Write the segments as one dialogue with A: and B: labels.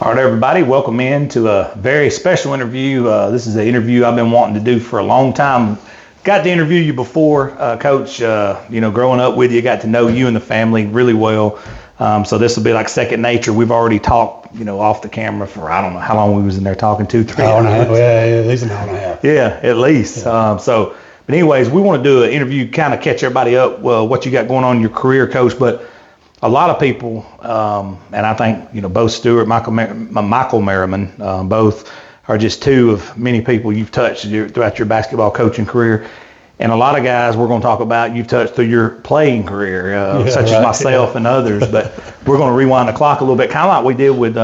A: All right, everybody, welcome in to a very special interview. This is an interview I've been wanting to do for a long time. Got to interview you before, Coach. Growing up with you, got to know you and the family really well. So this will be like second nature. We've already talked, off the camera for, I don't know how long we was in there talking, 2-3
B: hour and a half. Yeah, at least an hour and a half.
A: Yeah, at least.
B: Yeah.
A: But anyways, we want to do an interview, kind of catch everybody up, what you got going on in your career, Coach. But a lot of people, and I think, both Stewart, Michael Merriman, both are just two of many people you've touched throughout your basketball coaching career. And a lot of guys we're going to talk about you've touched through your playing career, such as myself and others. But we're going to rewind the clock a little bit, kind of like we did with,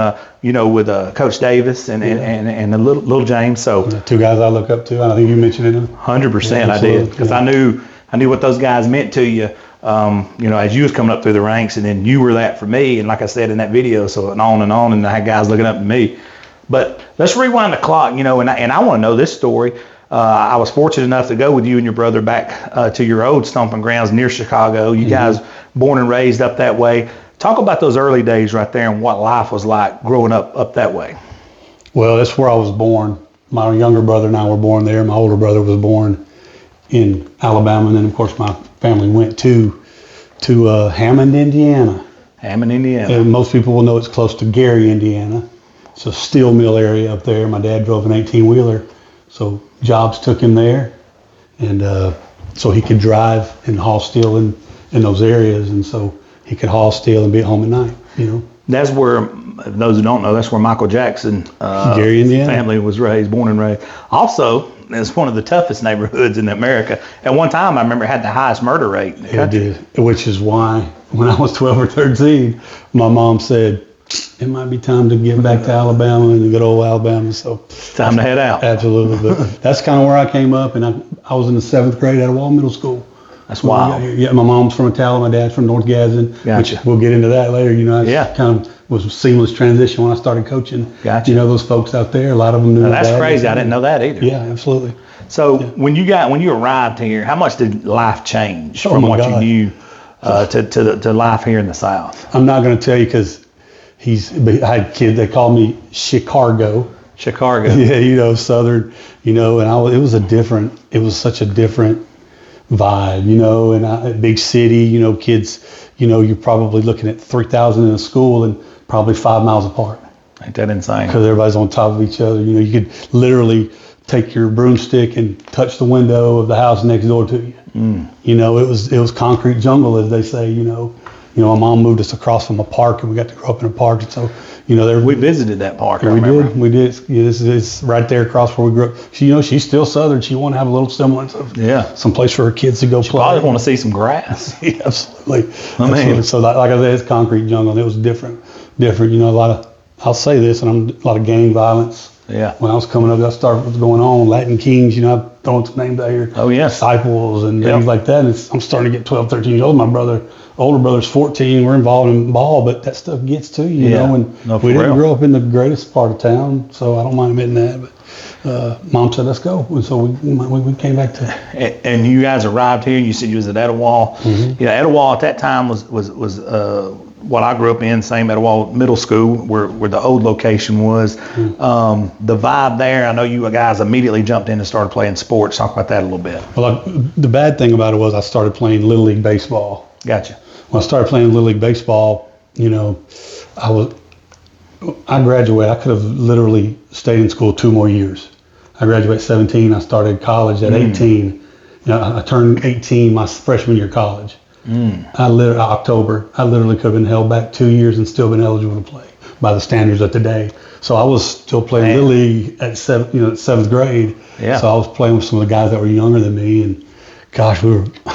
A: with Coach Davis and the little James. So
B: the two guys I look up to, I think you mentioned them.
A: 100%, I did, because I knew what those guys meant to you. As you was coming up through the ranks, and then you were that for me, and like I said in that video, so and on, and I had guys looking up to me. But let's rewind the clock, and I want to know this story. I was fortunate enough to go with you and your brother back to your old stomping grounds near Chicago. You guys born and raised up that way. Talk about those early days right there and what life was like growing up that way.
B: Well, that's where I was born. My younger brother and I were born there. My older brother was born in Alabama, and then of course my family went to Hammond, Indiana.
A: Hammond, Indiana.
B: And most people will know it's close to Gary, Indiana. It's a steel mill area up there. My dad drove an 18-wheeler, so jobs took him there, and so he could drive and haul steel in those areas, and so he could haul steel and be at home at night.
A: That's where, those who don't know, that's where Michael Jackson
B: Gary, Indiana.
A: Family was born and raised. Also, it's one of the toughest neighborhoods in America. At one time, I remember it had the highest murder rate in the country.
B: It did, which is why when I was 12 or 13, my mom said, it might be time to get back to Alabama and the good old Alabama. So
A: time to head out.
B: Absolutely. But that's kind of where I came up, and I was in the 7th grade at Etowah Middle School.
A: That's wild.
B: Yeah, my mom's from Etowah, my dad's from North Gadsden,
A: Gotcha.
B: Which we'll get into that later. Kind of was a seamless transition when I started coaching.
A: Gotcha.
B: Those folks out there, a lot of them knew.
A: That's crazy. I didn't know that either.
B: Yeah, absolutely.
A: So when you arrived here, how much did life change from what you knew to life here in the South?
B: I'm not going to tell you because I had kids. They called me Chicago. Yeah, Southern. And it was such a different vibe. And a big city. Kids. You're probably looking at 3,000 in a school and probably 5 miles apart.
A: Ain't that insane?
B: Because everybody's on top of each other. You could literally take your broomstick and touch the window of the house next door to you. It was concrete jungle, as they say. My mom moved us across from a park, and we got to grow up in a park. And so,
A: we visited that park.
B: We did. Yeah, it's right there across where we grew up. She's still Southern. She want to have a little semblance of some place for her kids to go play.
A: Probably want to see some grass.
B: Yeah, absolutely. So like I said, it's concrete jungle. And it was different. I'll say this, and a lot of gang violence.
A: Yeah.
B: When I was coming up, that started what's going on. Latin Kings, I'm throwing some names out here.
A: Oh, yeah.
B: Disciples and things like that. And I'm starting to get 12, 13 years old. My older brother's 14. We're involved in ball, but that stuff gets to you, And we didn't grow up in the greatest part of town, so I don't mind admitting that. But Mom said, let's go. And so we came back to.
A: And you guys arrived here, and you said you was at Etowah.
B: Mm-hmm.
A: Etowah at that time was what I grew up in, same Etowah Middle School, where the old location was. Mm-hmm. The vibe there, I know you guys immediately jumped in and started playing sports. Talk about that a little bit.
B: Well, the bad thing about it was I started playing Little League Baseball.
A: Gotcha.
B: When I started playing Little League Baseball, I graduated. I could have literally stayed in school 2 more years. I graduated at 17. I started college at 18. I turned 18 my freshman year of college. October. I literally could have been held back 2 years and still been eligible to play by the standards of today. So I was still playing Little League at 7th grade. Yeah. So I was playing with some of the guys that were younger than me, and gosh, we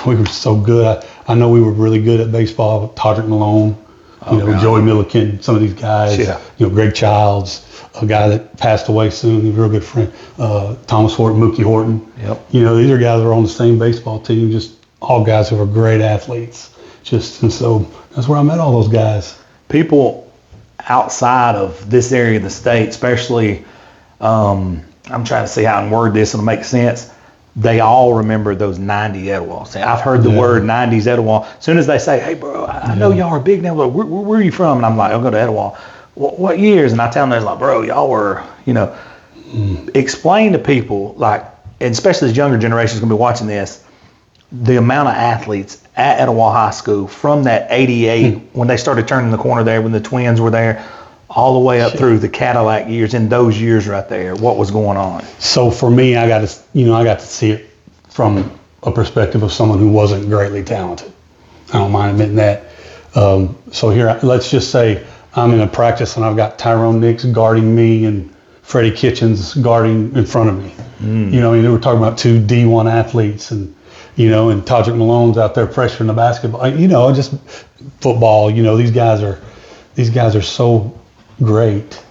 B: were so good. I know we were really good at baseball. Todrick Malone, Joey Milliken, some of these guys.
A: Yeah.
B: Greg Childs, a guy that passed away soon, a real good friend. Thomas Horton, Mookie Horton.
A: Yep.
B: These are guys that were on the same baseball team. Just all guys who were great athletes. And so that's where I met all those guys.
A: People outside of this area of the state, especially, I'm trying to see how I can word this, it'll make sense. They all remember those 90 Etowah. I've heard the word 90s Etowah. As soon as they say, hey, bro, I know y'all are big now, but where are you from? And I'm like, I'll go to Etowah. what years? And I tell them, they're like, bro, y'all were, explain to people, like, and especially this younger generation is going to be watching this, the amount of athletes at Etowah High School from that 88, when they started turning the corner there, when the Twins were there, all the way up through the Cadillac years, in those years right there, what was going on?
B: So for me, I got to see it from a perspective of someone who wasn't greatly talented. I don't mind admitting that. So here, let's just say I'm in a practice and I've got Tyrone Nix guarding me and Freddie Kitchens guarding in front of me. We're talking about two D1 athletes, and and Todrick Malone's out there pressuring the basketball. Just football. These guys are so great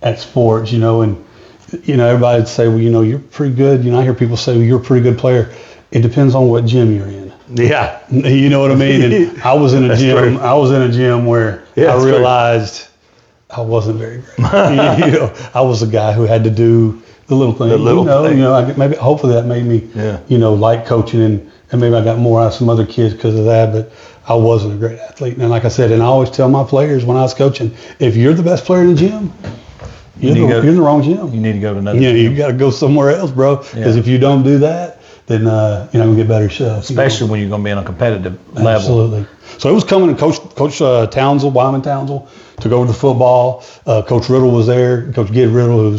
B: at sports. And everybody'd say, well, you're pretty good. I hear people say, well, you're a pretty good player. It depends on what gym you're in.
A: Yeah.
B: You know what I mean? And I was in a gym. True. I was in a gym where I realized I wasn't very great. I was a guy who had to do the little thing. Maybe hopefully that made me, like coaching, and maybe I got more out of some other kids because of that. But I wasn't a great athlete. And like I said, and I always tell my players when I was coaching, if you're the best player in the gym, you're in the wrong gym.
A: You need to go to another gym.
B: You got to go somewhere else, bro. Because if you don't do that, then you're not going to get better yourself.
A: Especially when you're going to be on a competitive level.
B: Absolutely. So it was coming, and Coach Townsend, Wyman Townsend, took over the football. Coach Riddle was there. Coach Gid Riddle,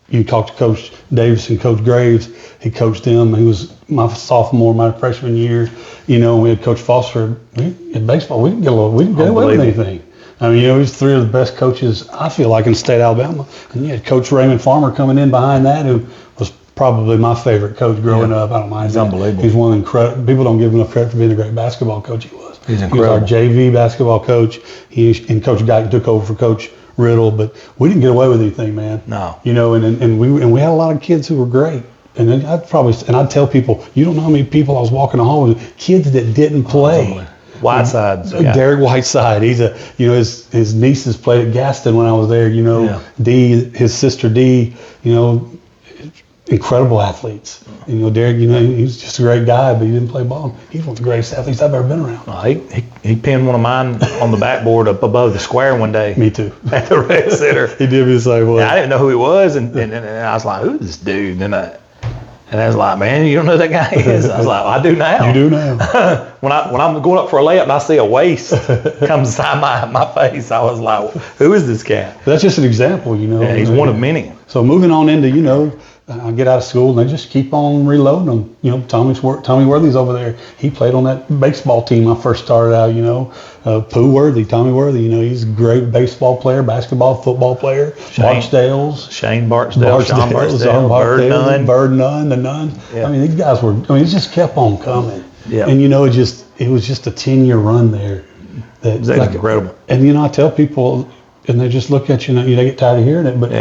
B: you talked to Coach Davis and Coach Graves. He coached them. He was my sophomore, my freshman year. We had Coach Foster. In baseball, we didn't get away with anything. I mean, he was three of the best coaches, I feel like, in the state of Alabama. And you had Coach Raymond Farmer coming in behind that, who was probably my favorite coach growing up. I don't mind.
A: He's unbelievable.
B: He's one of the incredible. People don't give him enough credit for being a great basketball coach. He was.
A: He's incredible.
B: He was our JV basketball coach. And Coach Guyton took over for Coach Riddle, but we didn't get away with anything, man.
A: No.
B: And we had a lot of kids who were great. And then I'd tell people, you don't know how many people I was walking the hall with, kids that didn't play.
A: Whiteside.
B: Derek Whiteside. He's his nieces played at Gaston when I was there. Dee, his sister Dee. Incredible athletes. Derek. He's just a great guy, but he didn't play ball. He's one of the greatest athletes I've ever been around.
A: He pinned one of mine on the backboard up above the square one day.
B: Me too.
A: At the rec center.
B: He did me the same way.
A: I didn't know who he was, and I was like, who's this dude? And I was like, man, you don't know who that guy is? I was like, well, I do now.
B: You do now.
A: when I'm going up for a layup and I see a waist come beside my face, I was like, who is this guy?
B: That's just an example,
A: Yeah, he's one of many.
B: So moving on into, I get out of school and they just keep on reloading them. Tommy Worthy's over there. He played on that baseball team I first started out, Pooh Worthy, Tommy Worthy. He's a great baseball player, basketball, football player. Shane Barksdale, Sean Barksdale, Bird Nunn, the Nunn. Yeah. These guys it just kept on coming. Yeah. And it was just a 10-year run there.
A: That's incredible.
B: And I tell people, and they just look at you, they get tired of hearing it, but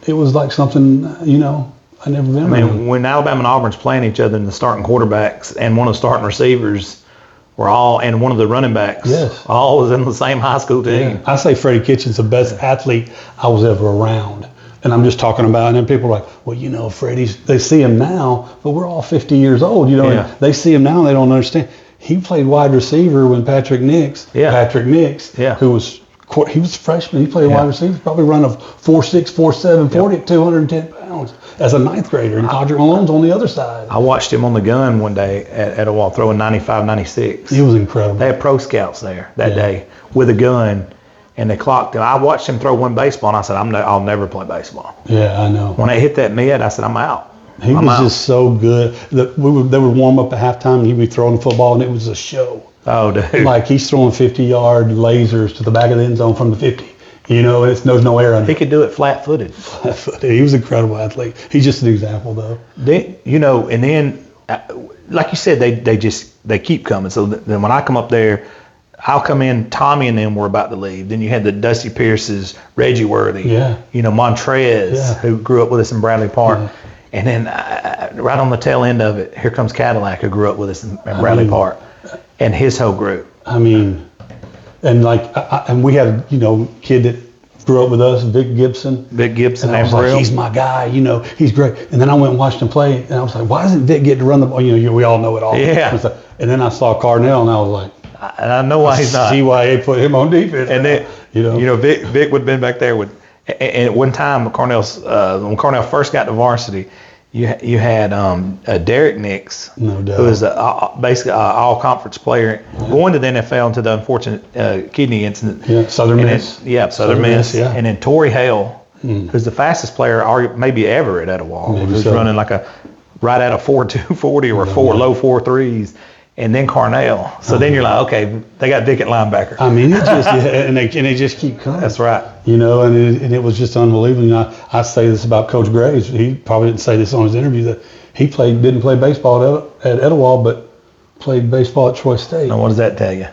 B: it was like something, I never been around.
A: When Alabama and Auburn's playing each other, and the starting quarterbacks and one of the starting receivers were and one of the running backs, all was in the same high school team.
B: Yeah. I say Freddie Kitchens the best athlete I was ever around. And I'm just talking about, and then people are like, well, Freddie's, they see him now, but we're all 50 years old, and they see him now and they don't understand. He played wide receiver when Patrick Nix, who was, he was a freshman, he played wide receiver, probably run a 4.6, 4.7, 40 at 210 pounds as a ninth grader, and Todrick Malone's on the other side.
A: I watched him on the gun one day at Etowah throwing 95, 96.
B: He was incredible.
A: They had pro scouts there that day with a gun, and they clocked him. I watched him throw one baseball, and I said, I'll never play baseball.
B: Yeah, I know.
A: When they hit that mid, I said, I'm out.
B: He was just so good. They would warm up at halftime, and he'd be throwing the football, and it was a show.
A: Oh, dude.
B: Like he's throwing 50-yard lasers to the back of the end zone from the 50. There's no air under.
A: He could do it flat-footed.
B: He was an incredible athlete. He's just an example, though.
A: And then, like you said, they keep coming. So then when I come up there, I'll come in, Tommy and them were about to leave. Then you had the Dusty Pierce's, Reggie Worthy, Montrez, who grew up with us in Bradley Park. Yeah. And then right on the tail end of it, here comes Cadillac, who grew up with us in Bradley Park, and his whole group.
B: And we had a kid that grew up with us, Vic Gibson. And I was like, he's my guy, he's great. And then I went and watched him play, and I was like, why doesn't Vic get to run the ball? We all know it all.
A: Yeah.
B: And then I saw Carnell, and I was like,
A: and I know why he's not.
B: See why they put him on defense.
A: And then Vic would have been back there with. And at one time, when Cornell first got to varsity, you had Derek Nix,
B: no doubt,
A: who was basically an all-conference player, going to the NFL into the unfortunate kidney incident.
B: Yeah, Southern Miss.
A: Southern Miss.
B: Yeah.
A: And then Torrey Hale, who's the fastest player maybe ever at Etowah, who's running like a right out of 4.240 or low 4.3s. And then Cornell. So then you're like, okay, they got Vic at linebacker.
B: I mean, it just and they just keep coming.
A: That's right.
B: And it was just unbelievable. I say this about Coach Graves. He probably didn't say this on his interview that he didn't play baseball at Etowah, but played baseball at Troy State.
A: Now, what does that tell you?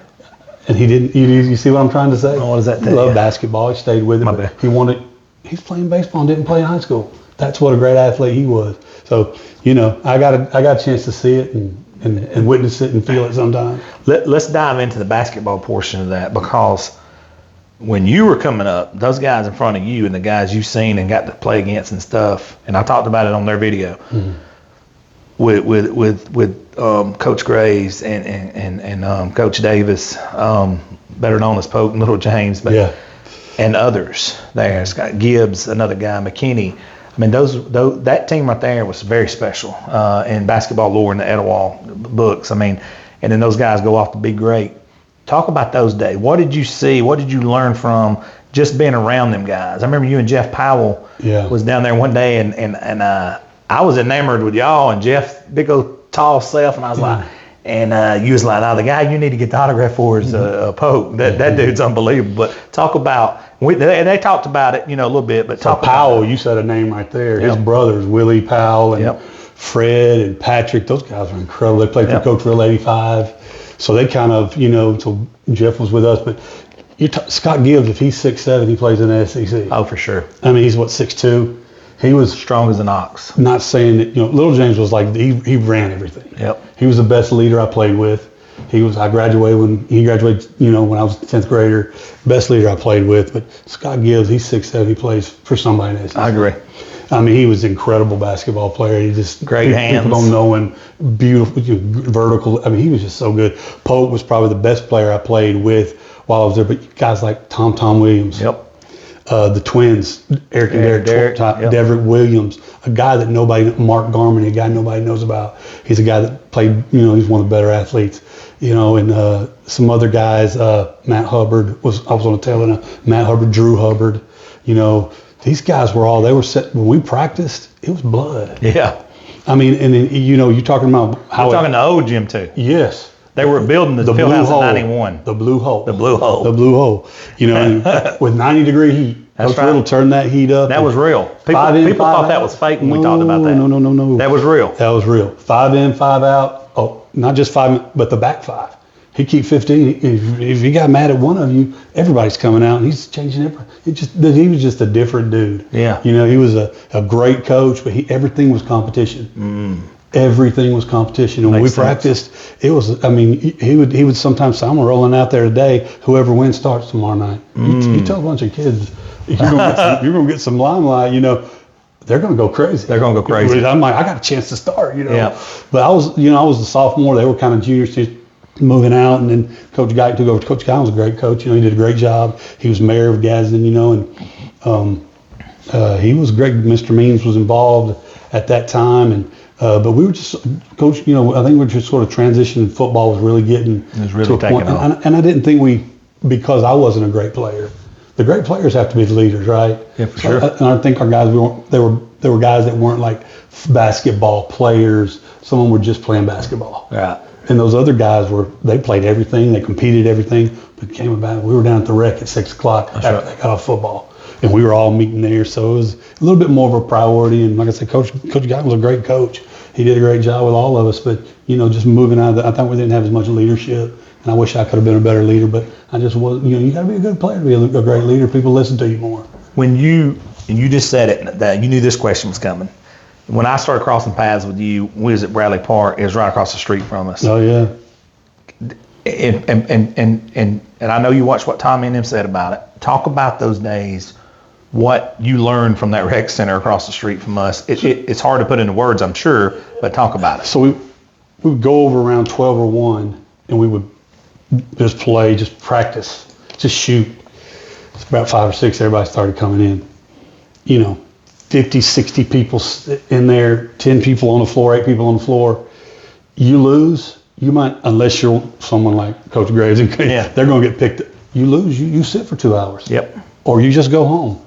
B: And he didn't. You see what I'm trying to say?
A: What does that tell you?
B: He loved basketball. He stayed with it. He's playing baseball and didn't play in high school. That's what a great athlete he was. So I got a chance to see it and witness it and feel it sometimes.
A: Let's dive into the basketball portion of that, because when you were coming up, those guys in front of you and the guys you've seen and got to play against and stuff, and I talked about it on their video with Coach Graves and Coach Davis, better known as Pope and Little James, and others there. Scott Gibbs, another guy, McKinney. I mean, that team right there was very special in basketball lore in the Etowah books. I mean, and then those guys go off to be great. Talk about those days. What did you see? What did you learn from just being around them guys? I remember you and Jeff Powell was down there one day, and I was enamored with y'all and Jeff, big old tall self, and I was like, and you was like, the guy you need to get the autograph for is Pope. That dude's unbelievable. But talk about. They talked about it, a little bit, but talk
B: Powell, you said a name right there. His brothers, Willie Powell and Fred and Patrick, those guys were incredible. They played for Coach Real 85. So they kind of, so Jeff was with us. But Scott Gibbs, if he's 6'7", he plays in the SEC.
A: Oh, for sure.
B: I mean, he's 6'2". He was
A: strong as an ox.
B: Not saying that, Little James was like, he ran everything.
A: Yep.
B: He was the best leader I played with. I graduated when he graduated, when I was a 10th grader, best leader I played with. But Scott Gibbs, he's 6'7", he plays for somebody in the SEC.
A: I agree.
B: I mean, he was an incredible basketball player. He just
A: great hands.
B: People don't know him. Beautiful, vertical. I mean, he was just so good. Pope was probably the best player I played with while I was there. But guys like Tom Williams.
A: Yep.
B: The twins, Eric and Derek. Deverick Williams, a guy that Mark Garman, a guy nobody knows about. He's a guy that played, he's one of the better athletes. And some other guys, Matt Hubbard I was on the tail end of Matt Hubbard, Drew Hubbard. These guys they were set when we practiced. It was blood.
A: Yeah.
B: I mean, and then, you're talking about how.
A: We're talking the old gym too.
B: Yes.
A: They were building the field house in 91.
B: The blue hole.
A: The blue hole.
B: The blue hole. With 90-degree heat.
A: That's
B: Coach Riddle turned that heat up.
A: That was real. People thought that was fake when we talked about that.
B: No.
A: That was real.
B: That was real. 5 in, 5 out. Oh, not just 5, but the back 5. He'd keep 15. If he got mad at one of you, everybody's coming out and he's changing everything. He was just a different dude.
A: Yeah.
B: He was a great coach, but everything was competition. Everything was competition. And when we practiced, it was, he would sometimes say, I'm rolling out there today. Whoever wins starts tomorrow night. You tell a bunch of kids, you're going to get some limelight, they're going to go crazy.
A: They're going to go crazy.
B: I'm like, I got a chance to start,
A: Yeah.
B: But I was a sophomore. They were kind of juniors just moving out. And then Coach Guy took over. Coach Guy was a great coach. He did a great job. He was mayor of Gadsden, and he was great. Mr. Means was involved at that time. And but we were just, Coach, I think we're just sort of transitioning. Football was really getting
A: to a point.
B: And I didn't think because I wasn't a great player. The great players have to be the leaders, right?
A: Yeah, for sure.
B: And I think our guys, there were guys that weren't like basketball players. Some of them were just playing basketball.
A: Right.
B: And those other guys they played everything, they competed everything, but we were down at the rec at 6 o'clock after they got off football. And we were all meeting there, so it was a little bit more of a priority. And like I said, Coach Guy was a great coach. He did a great job with all of us, but just moving out, I thought we didn't have as much leadership. And I wish I could have been a better leader, but I just wasn't. You got to be a good player to be a great leader. People listen to you more.
A: When you just said it, that you knew this question was coming. When I started crossing paths with you, we was at Bradley Park. It was right across the street from us.
B: Oh yeah.
A: And I know you watched what Tommy and them said about it. Talk about those days. What you learned from that rec center across the street from us. It's hard to put into words, I'm sure, but talk about it.
B: So we would go over around 12 or 1, and we would just play, just practice, just shoot. It's about 5 or 6, everybody started coming in. 50, 60 people in there, 10 people on the floor, 8 people on the floor. You lose, you might, unless you're someone like Coach Graves, they're going to get picked. You lose, you sit for 2 hours.
A: Yep.
B: Or you just go home.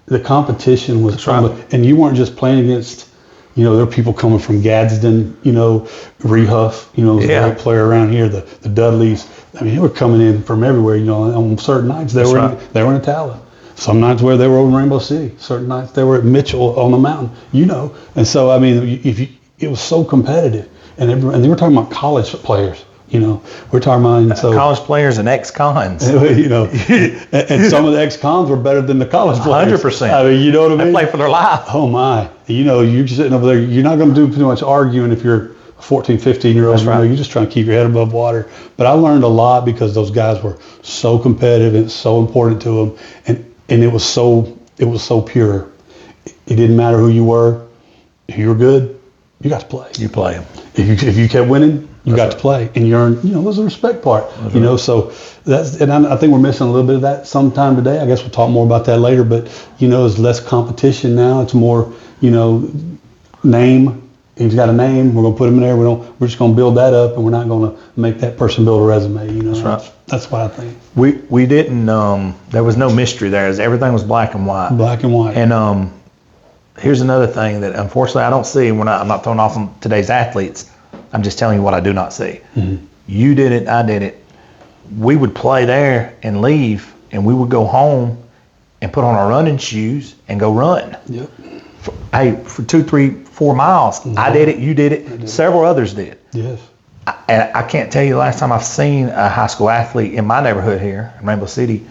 B: The competition was and you weren't just playing against, there were people coming from Gadsden, Rehuff, was a great player around here, the Dudleys. I mean, they were coming in from everywhere, on certain nights they were in Etowah. Some nights where they were in Rainbow City. Certain nights they were at Mitchell on the mountain, And so, I mean, it was so competitive. And they were talking about college players, We're talking about
A: college players and ex-cons.
B: And some of the ex-cons were better than the college players.
A: 100%.
B: I mean, you know what I mean?
A: They play for their life.
B: Oh, my. You're just sitting over there. You're not going to do too much arguing if you're a 14, 15-year-old.
A: That's right.
B: You're just trying to keep your head above water. But I learned a lot because those guys were so competitive and so important to them. And it was so pure. It didn't matter who you were. If you were good, you got to play.
A: You play them.
B: If you kept winning, you got to play, and you earned. There's a respect part. So I think we're missing a little bit of that sometime today. I guess we'll talk more about that later. But there's less competition now. It's more name. He's got a name. We're gonna put him in there. We're just gonna build that up, and we're not gonna make that person build a resume.
A: That's right.
B: That's what I think.
A: We didn't. There was no mystery there. Everything was black and white.
B: Black and white.
A: And here's another thing that unfortunately I don't see. I'm not throwing off on today's athletes. I'm just telling you what I do not see.
B: Mm-hmm. You
A: did it. I did it. We would play there and leave, and we would go home and put on our running shoes and go run.
B: Yep.
A: For 2, 3, 4 miles. Mm-hmm. I did it. You did it. Several others did.
B: Yes.
A: And I can't tell you the last time I've seen a high school athlete in my neighborhood here in Rainbow City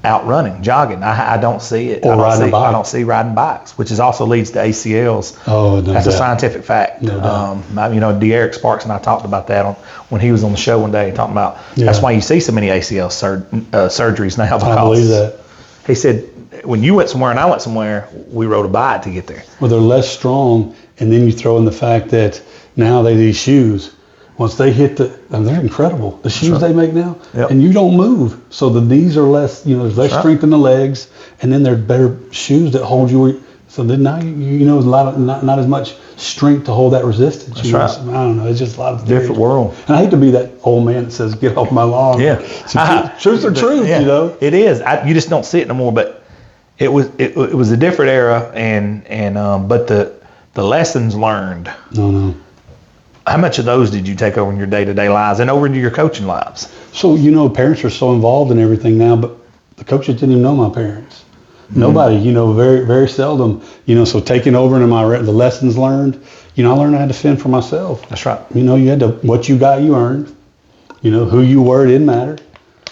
A: out running, jogging. I don't see it.
B: Or riding a bike.
A: I don't see riding bikes, which also leads to ACLs.
B: Oh, no.
A: That's a scientific fact.
B: No doubt.
A: D'Eric Sparks and I talked about that when he was on the show one day, talking about that's why you see so many ACL surgeries now. Because
B: I believe that.
A: He said when you went somewhere and I went somewhere, we rode a bike to get there.
B: Well, they're less strong, and then you throw in the fact that now these shoes. Once they hit they're incredible. The shoes they make now, and you don't move, so the knees are less. There's less strength in the legs, and then they're better shoes that hold you. So then now there's a lot of not as much strength to hold that resistance.
A: That's right.
B: So, I don't know. It's just a lot of
A: different world.
B: And I hate to be that old man that says, "Get off my lawn."
A: Yeah,
B: truth or truth.
A: Yeah. It is. You just don't see it no more. But it was a different era, but the lessons learned.
B: No.
A: How much of those did you take over in your day-to-day lives and over into your coaching lives?
B: So, parents are so involved in everything now, but the coaches didn't even know my parents. Mm-hmm. Nobody, very, very seldom, so taking over into the lessons learned, I learned how to fend for myself.
A: That's right.
B: You had to, what you got, you earned. Who you were, it didn't matter.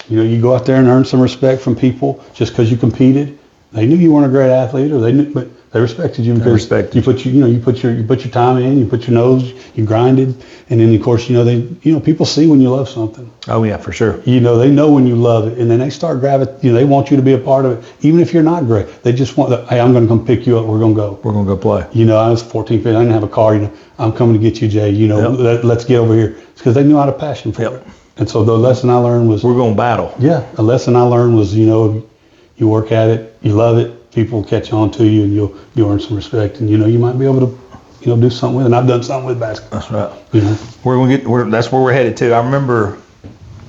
B: You go out there and earn some respect from people just because you competed. They knew you weren't a great athlete, but they respected you because you put your time in, you put your nose, you grinded, and then of course people see when you love something.
A: Oh yeah, for sure.
B: They know when you love it, and then they start gravitating. They want you to be a part of it, even if you're not great. They just want, hey, I'm going to come pick you up. We're going to go.
A: We're going to go play.
B: I was 14, 15. I didn't have a car. I'm coming to get you, Jay. Let's get over here. It's because they knew I had a passion for it. And so the lesson I learned was
A: we're going to battle.
B: Yeah, a lesson I learned was you work at it, you love it. People will catch on to you, and you'll earn some respect, and you might be able to do something with it. And I've done something with basketball.
A: That's right. That's where we're headed to. I remember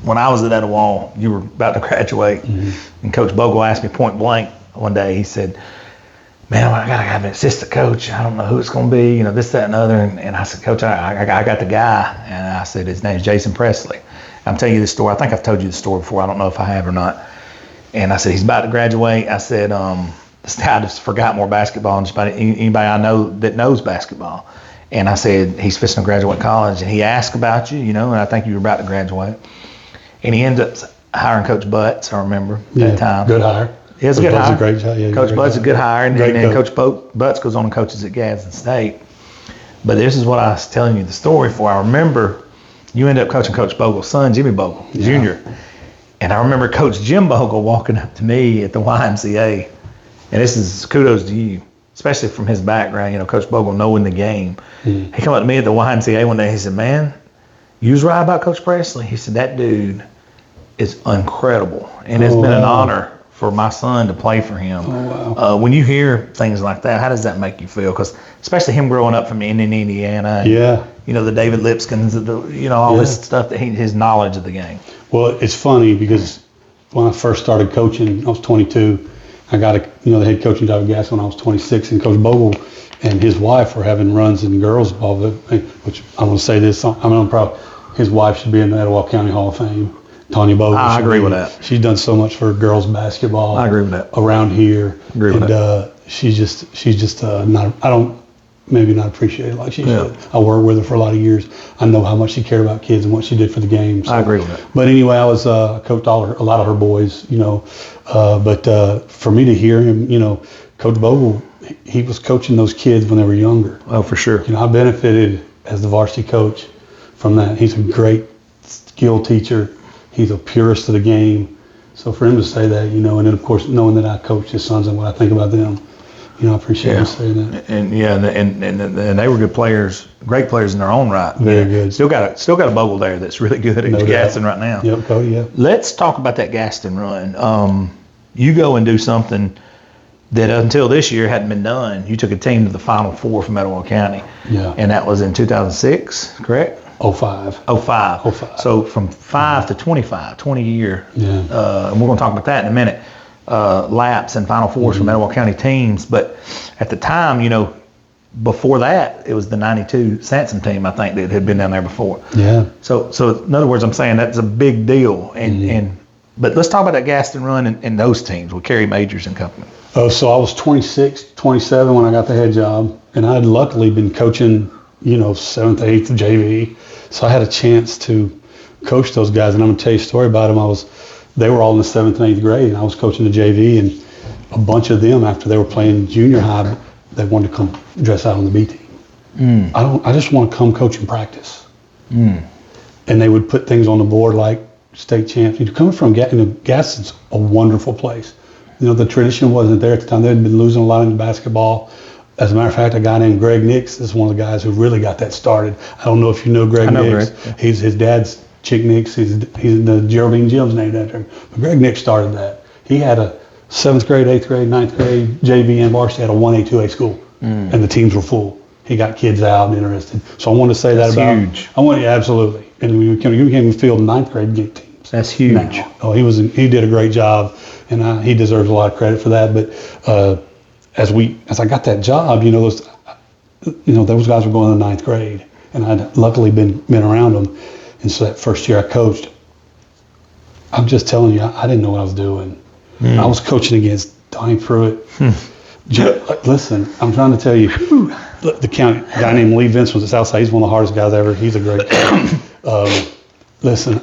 A: when I was at Etowah, you were about to graduate, and Coach Bogle asked me point blank one day. He said, "Man, I gotta have an assistant coach. I don't know who it's gonna be. This, that, and the other." And I said, "Coach, I got the guy." And I said, "His name's Jason Presley." I'm telling you this story. I think I've told you the story before. I don't know if I have or not. And I said, he's about to graduate. I said, I just forgot more basketball than just about anybody I know that knows basketball. And I said, he's fixing to graduate college. And he asked about you, and I think you were about to graduate. And he ended up hiring Coach Butts, I remember, at that time.
B: Good hire.
A: He was a good hire.
B: A great job. Yeah,
A: Coach Butts is a good hire. And then Coach Butts goes on and coaches at Gadsden State. But this is what I was telling you the story for. I remember you ended up coaching Coach Bogle's son, Jimmy Bogle, Jr. And I remember Coach Jim Bogle walking up to me at the YMCA. And this is kudos to you, especially from his background, Coach Bogle knowing the game. He came up to me at the YMCA one day. He said, "Man, you was right about Coach Presley." He said, "That dude is incredible. And it's been an honor for my son to play for him.
B: Oh, wow.
A: When you hear things like that, how does that make you feel? Because especially him growing up from Indiana, and,
B: Yeah.
A: you know, the David Lipskins, all this stuff, his knowledge of the game.
B: Well, it's funny because when I first started coaching, I was 22. I got the head coaching job at Gaston when I was 26, and Coach Bogle and his wife were having runs in girls ball, which I'm going to say this, I'm proud. His wife should be in the Etowah County Hall of Fame. Tanya Bogle.
A: I agree with that.
B: She's done so much for girls basketball.
A: I agree with that.
B: Around here.
A: Agree with that.
B: She's just not. I don't maybe not appreciate it like she should. I worked with her for a lot of years. I know how much she cared about kids and what she did for the game. So.
A: I agree with that.
B: But anyway, I coached a lot of her boys. But for me to hear him, Coach Bogle, he was coaching those kids when they were younger.
A: Oh, for sure.
B: I benefited as the varsity coach from that. He's a great skill teacher. He's a purist of the game. So for him to say that, and then of course knowing that I coach his sons and what I think about them, I appreciate him saying that.
A: And they were good players, great players in their own right.
B: Very good.
A: Still got a Bogle there that's really good at Gaston right now.
B: Yep, Cody. Yeah.
A: Let's talk about that Gaston run. You go and do something that until this year hadn't been done. You took a team to the Final Four from Etowah County.
B: Yeah.
A: And that was in 2006, correct?
B: 05.
A: 05. So from 5 to 25, 20 year.
B: Yeah.
A: And we're going to talk about that in a minute. Laps and Final Fours from Etowah County teams. But at the time, before that, it was the 92 Sansom team, I think, that had been down there before.
B: Yeah.
A: So in other words, I'm saying that's a big deal. But let's talk about that Gaston run and those teams with Kerry Majors and company.
B: Oh, so I was 26, 27 when I got the head job, and I had luckily been coaching, 7th, 8th JV. So I had a chance to coach those guys, and I'm gonna tell you a story about them. They were all in the 7th and 8th grade, and I was coaching the JV, and a bunch of them, after they were playing junior high, they wanted to come dress out on the B team. I just want to come coach and practice. And they would put things on the board like state champs. Coming from Gaston's a wonderful place. The tradition wasn't there at the time. They had been losing a lot in basketball. As a matter of fact, a guy named Greg Nix is one of the guys who really got that started. I don't know if you know Greg Nix.
A: Greg. Yeah.
B: He's his dad's Chick Nix. He's the Geraldine gym's named after him. But Greg Nix started that. He had a 7th grade, 8th grade, 9th grade, JV and varsity had a 1A, 2A school. And the teams were full. He got kids out and interested. So I wanted to say
A: That's
B: that about
A: huge.
B: Absolutely. And we became a field in 9th grade game teams.
A: That's huge.
B: Now. Oh, he did a great job, and he deserves a lot of credit for that. But as I got that job, those guys were going to the 9th grade, and I'd luckily been around them. And so that first year I coached, I'm just telling you, I didn't know what I was doing. I was coaching against Donnie Pruitt. Listen, I'm trying to tell you, the county guy named Lee Vince was at Southside. He's one of the hardest guys ever. He's a great coach. Listen,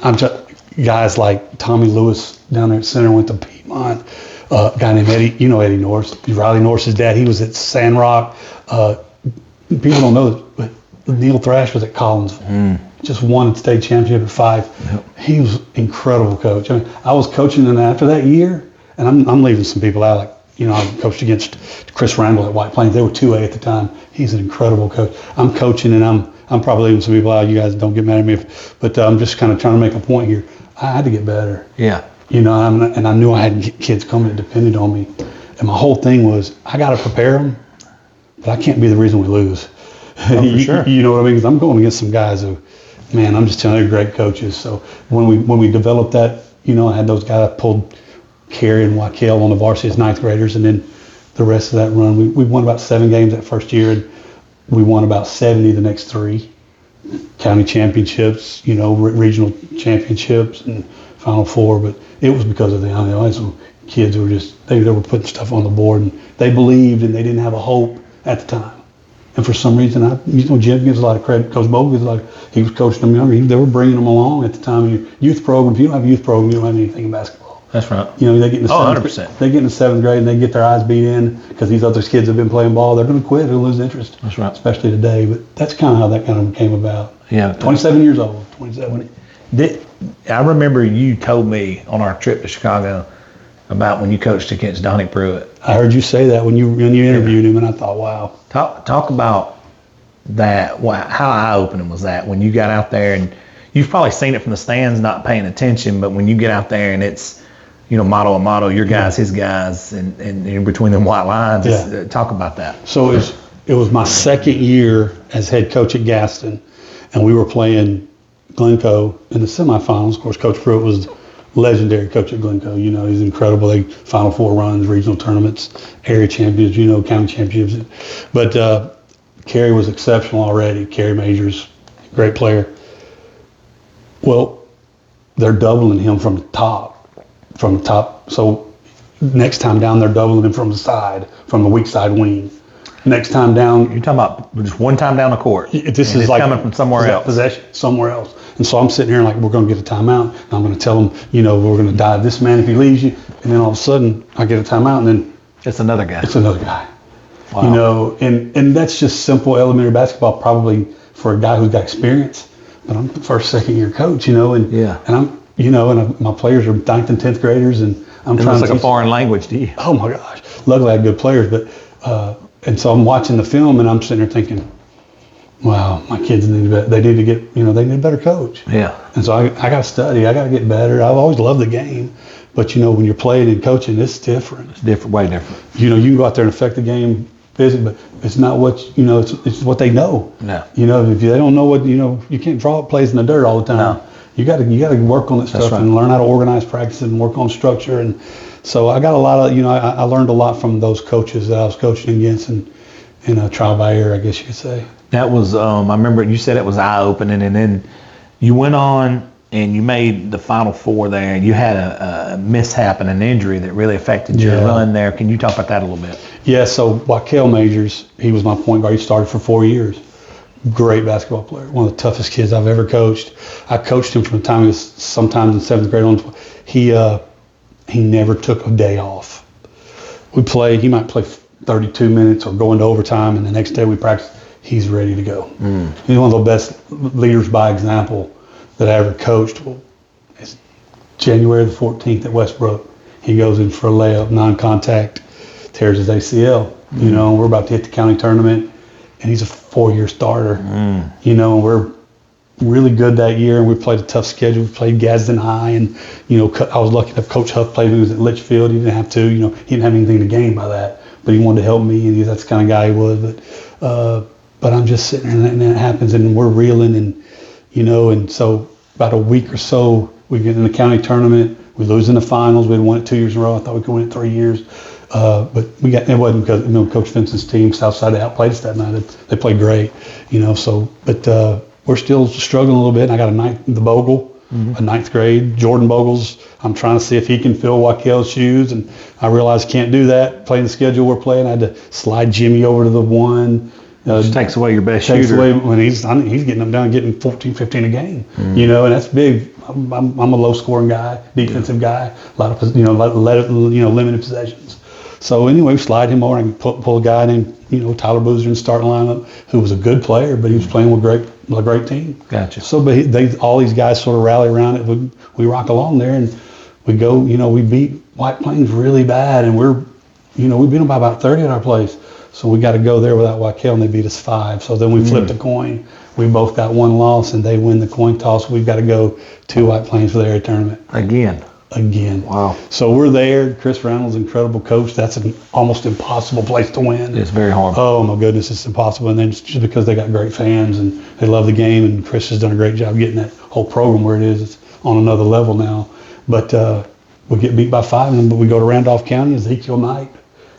B: guys like Tommy Lewis down there at center went to Piedmont. A guy named Eddie, Eddie Norris, Riley Norris's dad. He was at Sandrock. People don't know this, but Neil Thrash was at Collinsville. Just won state championship at 5. Yep. He was an incredible coach. I was coaching them after that year, and I'm leaving some people out. I coached against Chris Randall at White Plains. They were 2A at the time. He's an incredible coach. I'm coaching, and I'm probably leaving some people out. You guys don't get mad at me, but I'm just kind of trying to make a point here. I had to get better.
A: Yeah.
B: And I knew I had kids coming that depended on me. And my whole thing was, I got to prepare them, but I can't be the reason we lose.
A: Oh, for sure.
B: You know what I mean? Because I'm going against some guys who, man, I'm just telling you, they're great coaches. So when we developed that, I had those guys. I pulled Kerry and Wakel on the varsity as 9th graders, and then the rest of that run, we won about 7 games that first year, and we won about 70 the next 3. County championships, regional championships, and Final Four. But it was because of them. I had some kids who were they were putting stuff on the board, and they believed, and they didn't have a hope at the time. And for some reason, Jim gives a lot of credit. Coach Bogle gives a lot. He was coaching them younger. They were bringing them along at the time. Your youth program. If you don't have a youth program, you don't have anything in basketball.
A: That's right.
B: They get in the
A: 100%.
B: They get in the 7th grade and they get their eyes beat in because these other kids have been playing ball. They're going to quit. They're going to lose interest.
A: That's right.
B: Especially today. But that's kind of how that kind of came about.
A: Yeah.
B: 27 years old. 27.
A: I remember you told me on our trip to Chicago about when you coached against Donnie Pruitt.
B: I heard you say that when you interviewed him, and I thought, wow.
A: Talk about that. How eye-opening was that when you got out there? And you've probably seen it from the stands, not paying attention, but when you get out there and it's motto a motto, your guys, his guys, and in between them white lines.
B: Yeah.
A: Talk about that.
B: So it was my second year as head coach at Gaston, and we were playing Glencoe in the semifinals. Of course, Coach Pruitt was legendary coach at Glencoe. He's incredible. They Final Four runs, regional tournaments, area champions, county championships. But Kerry was exceptional already. Kerry Majors, great player. Well, they're doubling him from the top. So next time down, they're doubling him from the side, from the weak side wing. Next time down,
A: you're talking about just one time down the court.
B: This is like
A: coming from somewhere else.
B: Possession somewhere else. And so I'm sitting here like, we're going to get a timeout. And I'm going to tell them, we're going to dive this man if he leaves you. And then all of a sudden, I get a timeout, and then
A: it's another guy.
B: Wow. And that's just simple elementary basketball, probably for a guy who's got experience. But I'm the first, second year coach, and I'm, and my players are 9th and 10th graders, and I'm trying to.
A: It's like a foreign language to you.
B: Oh my gosh! Luckily, I had good players, but and so I'm watching the film, and I'm sitting there thinking, wow, my kids need to get, they need a better coach.
A: Yeah.
B: And so I got to study. I got to get better. I've always loved the game, but when you're playing and coaching, it's different.
A: It's different, way different.
B: You can go out there and affect the game physically, but it's not what it's what they know.
A: No.
B: If they don't know what you can't draw up plays in the dirt all the time.
A: No.
B: You got to work on that stuff and learn how to organize practice and work on structure. And so I got a lot of I learned a lot from those coaches that I was coaching against, and trial by error, I guess you could say.
A: That was I remember you said it was eye opening, and then you went on and you made the Final Four there, and you had a mishap and an injury that really affected your run there. Can you talk about that a little bit?
B: Yeah. So Wakel Majors, he was my point guard. He started for 4 years. Great basketball player, one of the toughest kids I've ever coached. I coached him from the time he was sometimes in 7th grade on. He never took a day off. He might play 32 minutes or go into overtime, and the next day we practice, he's ready to go. He's one of the best leaders by example that I ever coached. Well, it's January the 14th at Westbrook. He goes in for a layup, non-contact, tears his ACL. We're about to hit the county tournament, and he's a 4-year starter. We're really good that year, and we played a tough schedule. We played Gaston High, and I was lucky enough. Coach Huff played. He was at Litchfield. He didn't have to. He didn't have anything to gain by that, but he wanted to help me, and that's the kind of guy he was. But I'm just sitting there, and that happens, and we're reeling, and so about a week or so, we get in the county tournament. We lose in the finals. We had won it 2 years in a row. I thought we could win it 3 years. But it wasn't because Coach Vincent's team, Southside, outplayed us that night. They played great, but we're still struggling a little bit. And I got the Bogle, a 9th grade, Jordan Bogles. I'm trying to see if he can fill Wakel's shoes, and I realized can't do that. Playing the schedule we're playing, I had to slide Jimmy over to the 1.
A: Which takes away your best shooter.
B: Takes away when he's getting them down, getting 14, 15 a game. And that's big. I'm a low scoring guy, defensive guy. A lot of limited possessions. So anyway, we slide him over and pull a guy named Tyler Boozer in the starting lineup, who was a good player, but he was playing with a great team.
A: Gotcha.
B: So but all these guys sort of rally around it. We rock along there, and we go. We beat White Plains really bad, and we beat them by about 30 at our place. So we got to go there without Wakel, and they beat us 5. So then we flipped a coin. We both got 1 loss, and they win the coin toss. We've got to go to White Plains for the area tournament. Again.
A: Wow.
B: So we're there. Chris Reynolds, incredible coach. That's an almost impossible place to win.
A: It's very hard.
B: Oh, my goodness, it's impossible. And then just because they got great fans and they love the game, and Chris has done a great job getting that whole program where it is. It's on another level now. But we get beat by 5, and then we go to Randolph County, Ezekiel Knight.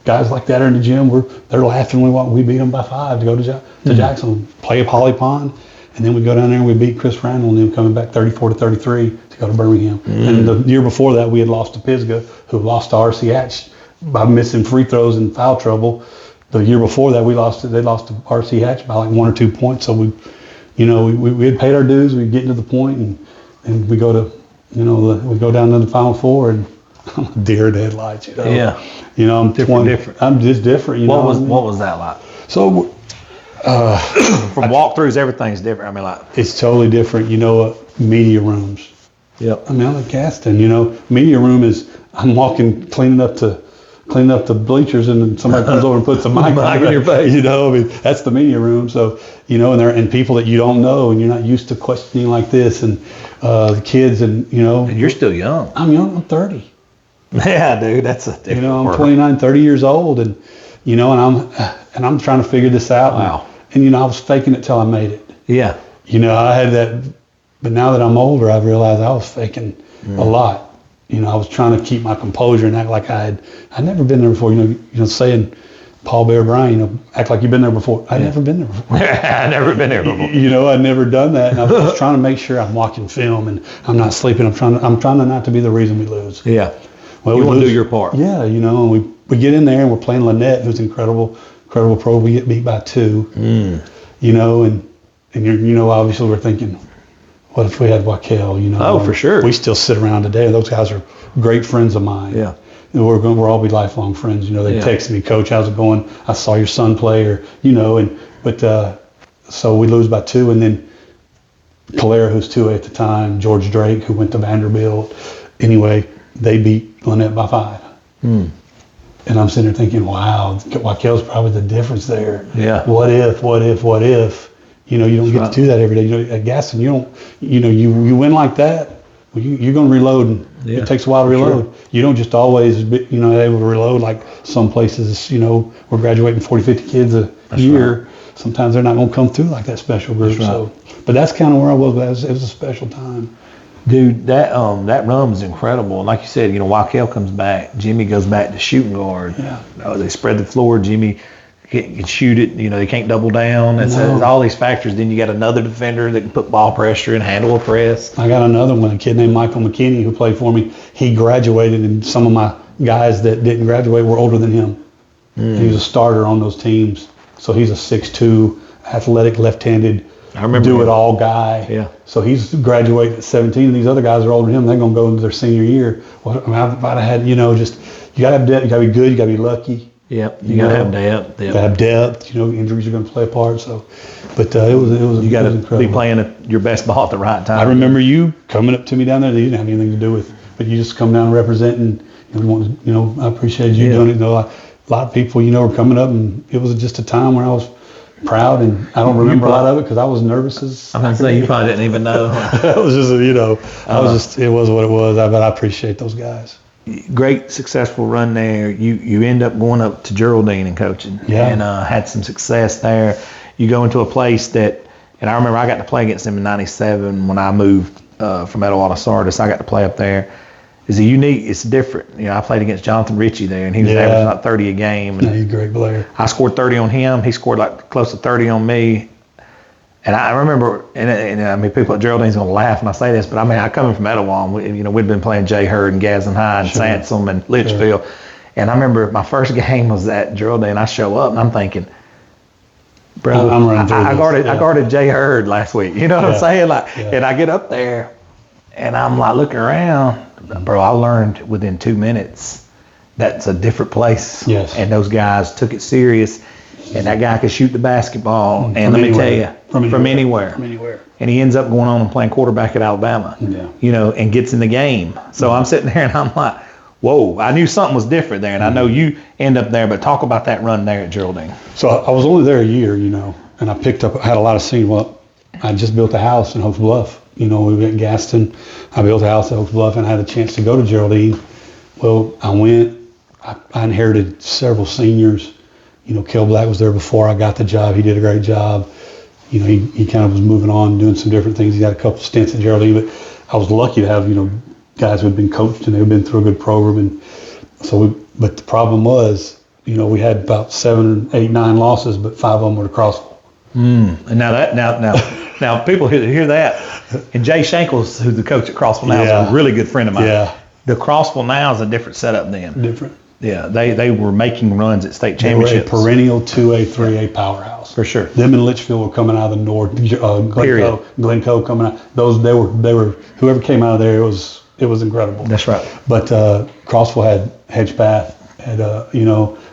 B: Guys like that are in the gym. They're laughing when we beat them by 5 to go to Jackson, play up Holly Pond, and then we go down there and we beat Chris Randall, and then coming back 34-33 to go to Birmingham. And the year before that, we had lost to Pisgah, who lost to R.C. Hatch by missing free throws and foul trouble. The year before that, they lost to R.C. Hatch by like 1 or 2 points. So we had paid our dues. We get to the point, and we go to we go down to the Final Four, and I'm a deer in the headlights.
A: Yeah.
B: I'm different. I'm just different.
A: What was that like?
B: So
A: from walkthroughs, everything's different.
B: It's totally different. Media rooms.
A: Yep.
B: I'm at Gaston. Media room is I'm walking, cleaning up the bleachers, and then somebody comes over and puts a mic
A: in your face.
B: That's the media room. So and people that you don't know, and you're not used to questioning like this, and the kids, and
A: And you're still young.
B: I'm young. I'm 30.
A: Yeah, dude, that's a different
B: You know, I'm
A: world.
B: 29, 30 years old, and you know, and I'm trying to figure this out.
A: Wow.
B: And you know, I was faking it till I made it.
A: Yeah.
B: You know, I had that, but now that I'm older, I've realized I was faking a lot. You know, I was trying to keep my composure and act like I'd never been there before. You know, saying Paul Bear Bryant, you know, act like you've been there before. I'd never been there before.
A: I've never been there before.
B: You know, I'd never done that, and I was trying to make sure I'm watching film and I'm not sleeping. I'm trying to not to be the reason we lose.
A: Yeah.
B: Well,
A: You
B: we
A: want to
B: lose.
A: do your part.
B: Yeah, you know, and we get in there and we're playing Lynette, who's incredible pro. We get beat by 2. You know, and you know, obviously we're thinking, what if we had Wakel? You know,
A: Oh, for sure.
B: We still sit around today. Those guys are great friends of mine.
A: Yeah.
B: And we'll all be lifelong friends. You know, they
A: Yeah.
B: text me, Coach, how's it going? I saw your son play, or you know, but so we lose by 2, and then Calera, who's 2A at the time, George Drake, who went to Vanderbilt. Anyway, they beat Lynette by 5. And I'm sitting there thinking, wow, Wakel's probably the difference there.
A: Yeah.
B: What if? You know, you don't get to do that every day. You know, at Gaston, you win like that, well, you're going to reload, and it takes a while to reload.
A: Sure.
B: You don't just always be, you know, able to reload like some places, you know, we're graduating 40, 50 kids a year. Right. Sometimes they're not going to come through like that special group. Right. So, but that's kind of where I was. It was a special time.
A: Dude, that run was incredible. And like you said, you know, Wakel comes back. Jimmy goes back to shooting guard.
B: Yeah.
A: They spread the floor. Jimmy can shoot it. You know, they can't double down. It's all these factors. Then you got another defender that can put ball pressure and handle a press.
B: I got another one, a kid named Michael McKinney who played for me. He graduated, and some of my guys that didn't graduate were older than him. He was a starter on those teams. So he's a 6'2", athletic, left-handed, do-it-all guy.
A: Yeah.
B: So he's graduating at 17, and these other guys are older than him. They're going to go into their senior year. Well, I mean, if I'd had, you know, just you got to have depth. You got to be good. You got to be lucky.
A: Yep. You got to have depth.
B: You got to have depth. You know, injuries are going to play a part. So, but it was.
A: You got to be playing your best ball at the right time.
B: I remember you coming up to me down there. That you didn't have anything to do with, but you just come down representing. You know, I appreciated you doing it. You know, a lot of people, you know, were coming up, and it was just a time where I was proud, and I don't remember a lot of it because I was nervous as.
A: I'm gonna say you probably didn't even know.
B: It was just, you know, it was what it was. But I appreciate those guys.
A: Great successful run there. You end up going up to Geraldine and coaching, and had some success there. You go into a place that, and I remember I got to play against them in '97 when I moved from Etowah to Sardis. I got to play up there. It's different. You know, I played against Jonathan Ritchie there, and he was averaging like 30 a game. And
B: he's a great player.
A: I scored 30 on him. He scored like close to 30 on me. And I remember, and I mean, people at Geraldine's going to laugh when I say this, but I mean, I coming from Etowah, we'd been playing Jay Hurd and Gaston High and Sansom and Litchfield. Sure. And I remember my first game was at Geraldine. I show up, and I'm thinking, bro, I guarded Jay Hurd last week. You know what I'm saying? And I get up there, and I'm like looking around. Bro, I learned within 2 minutes that's a different place.
B: Yes.
A: And those guys took it serious. And that guy could shoot the basketball. And let me tell you, from anywhere. And he ends up going on and playing quarterback at Alabama.
B: Yeah.
A: You know, and gets in the game. So I'm sitting there and I'm like, whoa, I knew something was different there. And I know you end up there, but talk about that run there at Geraldine.
B: So I was only there a year, you know, and I had a lot of scenes. Well, I just built a house in Hokes Bluff. You know, we went to Gaston. I built a house at Hokes Bluff, and I had a chance to go to Geraldine. Well, I went. I inherited several seniors. You know, Kel Black was there before I got the job. He did a great job. You know, he kind of was moving on, doing some different things. He got a couple stints at Geraldine, but I was lucky to have, you know, guys who had been coached and they'd been through a good program. And so, but the problem was, you know, we had about 7, 8, 9 losses, but 5 of them were to Crossville.
A: And now people hear that. And Jay Shankles, who's the coach at Crossville now, is a really good friend of mine.
B: Yeah.
A: The Crossville now is a different setup then.
B: Different.
A: Yeah, they were making runs at state championships.
B: They were a perennial 2A, 3A powerhouse.
A: For sure.
B: Them and Litchfield were coming out of the north. Glencoe coming out. They were whoever came out of there, it was incredible.
A: That's right.
B: But Crossville had Hedgepath,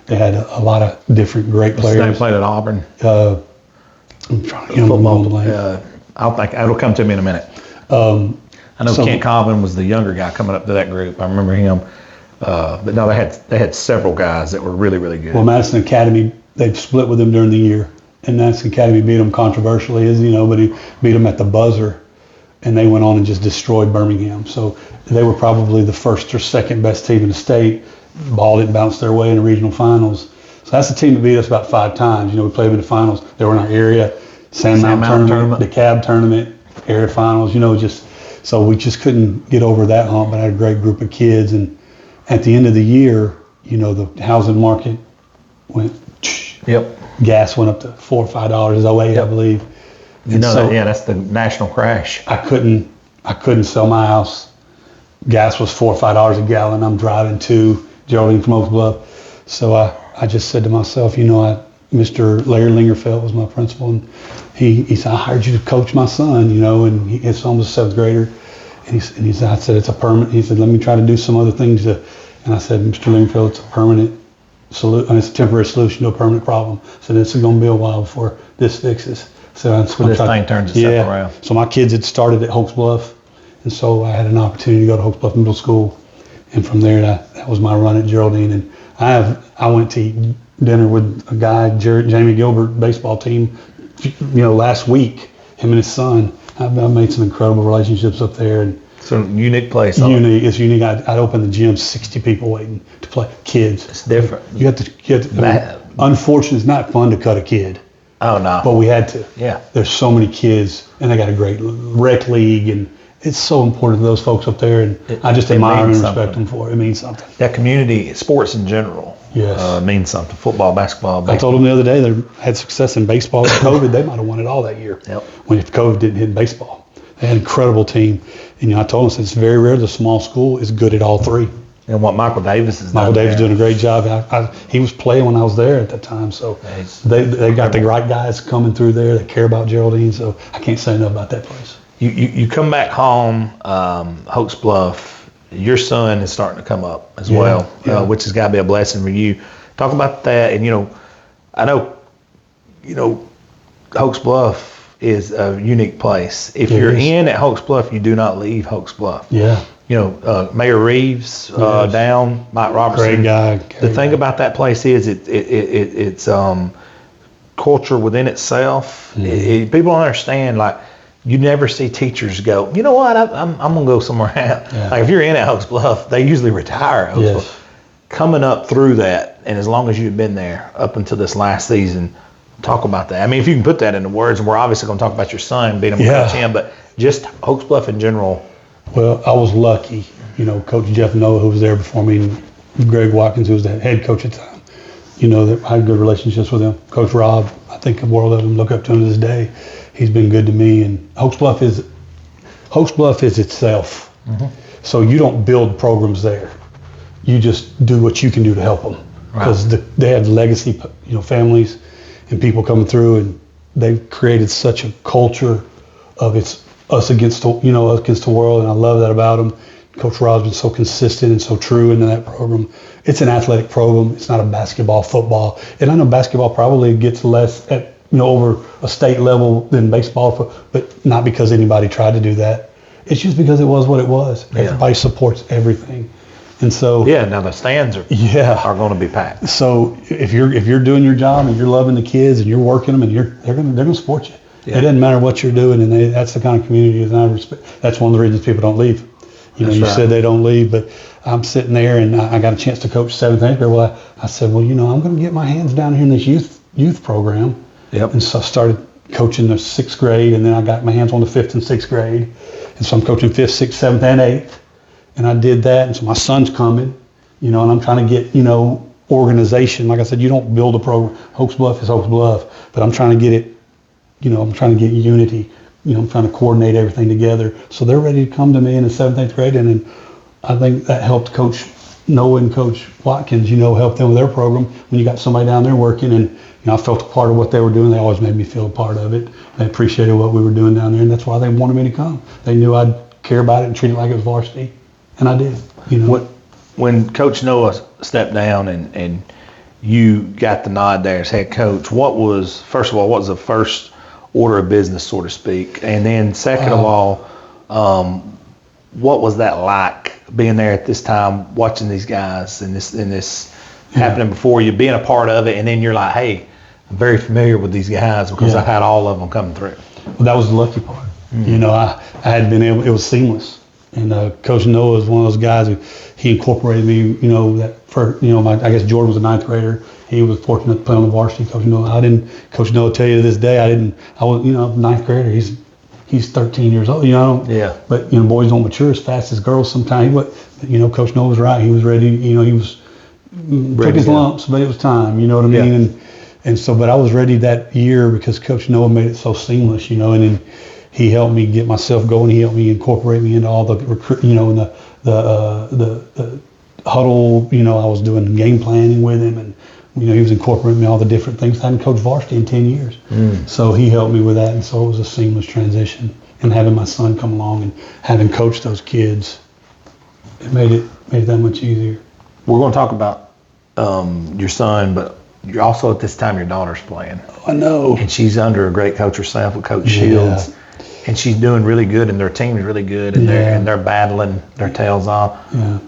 B: they had a lot of different great players.
A: They played at Auburn.
B: I'm trying to get football.
A: I'll think it'll come to me in a minute. I know Kent Cobbin was the younger guy coming up to that group. I remember him. But no, they had several guys that were really, really good.
B: Well, Madison Academy, they split with them during the year, and Madison Academy beat them controversially, but he beat them at the buzzer. and they went on and just destroyed Birmingham. So they were probably the first or second best team in the state. Ball didn't bounce their way in the regional finals. So that's the team that beat us about 5 times. We played them in the finals. They were in our area, Sand Mountain tournament, the Cab tournament, area finals. So we just couldn't get over that hump. But I had a great group of kids, and at the end of the year, the housing market went.
A: Yep.
B: Gas went up to $4 or $5 as 08, I believe.
A: That's the national crash.
B: I couldn't sell my house. Gas was $4 or $5 a gallon. I'm driving to Geraldine from Hokes Bluff. So I just said to myself, Mr. Larry Lingerfeld was my principal, and he said, I hired you to coach my son, and his son was a 7th grader. And he said, I said, it's a permanent. He said, let me try to do some other things. And I said, Mr. Lingerfeld, it's a permanent solution. It's a temporary solution to a permanent problem. So this is going to be a while before this fixes. So that's
A: when this thing turns itself around.
B: So my kids had started at Hokes Bluff, and so I had an opportunity to go to Hokes Bluff Middle School, and from there that was my run at Geraldine. And I went to eat dinner with a guy, Jamie Gilbert, baseball team, last week. Him and his son. I've made some incredible relationships up there, and
A: it's a unique place.
B: It's unique. I'd open the gym, 60 people waiting to play. Kids.
A: It's different.
B: You have to. Unfortunately, it's not fun to cut a kid.
A: Oh no.
B: But we had to.
A: Yeah.
B: There's so many kids, and they got a great rec league, and it's so important to those folks up there, and I just admire and respect them for it. It means something.
A: That community, sports in general, means something. Football, basketball.
B: I told them the other day they had success in baseball. With COVID, they might have won it all that year.
A: Yep.
B: When if COVID didn't hit baseball, they had an incredible team. And I told them it's very rare the small school is good at all 3.
A: And what Michael Davis is doing.
B: Michael Davis doing a great job. He was playing when I was there at that time, so they got the right guys coming through there. They care about Geraldine, so I can't say enough about that place.
A: You come back home, Hokes Bluff. Your son is starting to come up as well, which has got to be a blessing for you. Talk about that, and I know, Hokes Bluff is a unique place. If you're in at Hokes Bluff, you do not leave Hokes Bluff.
B: Yeah.
A: Mayor Reeves down, Mike Robertson.
B: Great guy.
A: The thing about that place is it's culture within itself.
B: Mm-hmm.
A: People don't understand, like, you never see teachers go, you know what, I'm going to go somewhere else. Yeah. Like, if you're in at Hokes Bluff, they usually retire at Hokes Bluff. Coming up through that, and as long as you've been there up until this last season, talk about that. I mean, if you can put that into words, and we're obviously going to talk about your son, being able to coach him, but just Hokes Bluff in general.
B: Well, I was lucky. Coach Jeff Noah, who was there before me, and Greg Watkins, who was the head coach at the time. I had good relationships with him. Coach Rob, I think the world of him, look up to him to this day. He's been good to me. And Hokes Bluff is itself. Mm-hmm. So you don't build programs there. You just do what you can do to help them. Because they have legacy, families and people coming through, and they've created such a culture of us against the world, and I love that about them. Coach Rob's been so consistent and so true into that program. It's an athletic program. It's not a basketball, football. And I know basketball probably gets less at over a state level than baseball, but not because anybody tried to do that. It's just because it was what it was. Yeah. Everybody supports everything. And so
A: now the stands are going to be packed. So
B: if you're doing your job and you're loving the kids and you're working them, and they're going to support you. Yeah. It doesn't matter what you're doing, and that's the kind of community that I respect. That's one of the reasons people don't leave. You said they don't leave, but I'm sitting there, and I got a chance to coach 7th and 8th grade. Well, I said, I'm going to get my hands down here in this youth program.
A: Yep.
B: And so I started coaching the 6th grade, and then I got my hands on the 5th and 6th grade. And so I'm coaching 5th, 6th, 7th, and 8th. And I did that, and so my son's coming, and I'm trying to get, organization. Like I said, you don't build a program. Hokes Bluff is Hokes Bluff, but I'm trying to get it, I'm trying to get unity. I'm trying to coordinate everything together. So they're ready to come to me in the 7th, 8th grade, and then I think that helped Coach Noah and Coach Watkins, help them with their program. When you got somebody down there working, and I felt a part of what they were doing, they always made me feel a part of it. They appreciated what we were doing down there, and that's why they wanted me to come. They knew I'd care about it and treat it like it was varsity, and I did.
A: When Coach Noah stepped down and you got the nod there as head coach, what was the first order of business, so to speak? And then second of all, what was that like being there at this time, watching these guys and this happening before you, being a part of it, and then you're like, hey, I'm very familiar with these guys because I had all of them coming through.
B: Well, that was the lucky part. You know, I had been able, it was seamless. And Coach Noah is one of those guys who he incorporated me, you know, I guess Jordan was a ninth grader. He was fortunate to play on the varsity. Coach Noah tell you to this day, I was, you know, ninth grader. He's 13 years old, you know.
A: Yeah.
B: But, you know, boys don't mature as fast as girls sometimes. But, you know, Coach Noah was right. He was ready, you know, took his lumps, but it was time, you know what I mean? And so, but I was ready that year because Coach Noah made it so seamless, you know, and then he helped me get myself going. He helped me incorporate me into all the you know, and the huddle. You know, I was doing game planning with him, and you know, he was incorporating me all the different things. I hadn't coached varsity in 10 years, so he helped me with that, and so it was a seamless transition. And having my son come along and having coached those kids, it made it that much easier.
A: We're going to talk about your son, but you're also at this time your daughter's playing.
B: Oh, I know.
A: And she's under a great coach herself with Coach Shields. And she's doing really good, and their team is really good, and they're battling their tails off.
B: Yeah.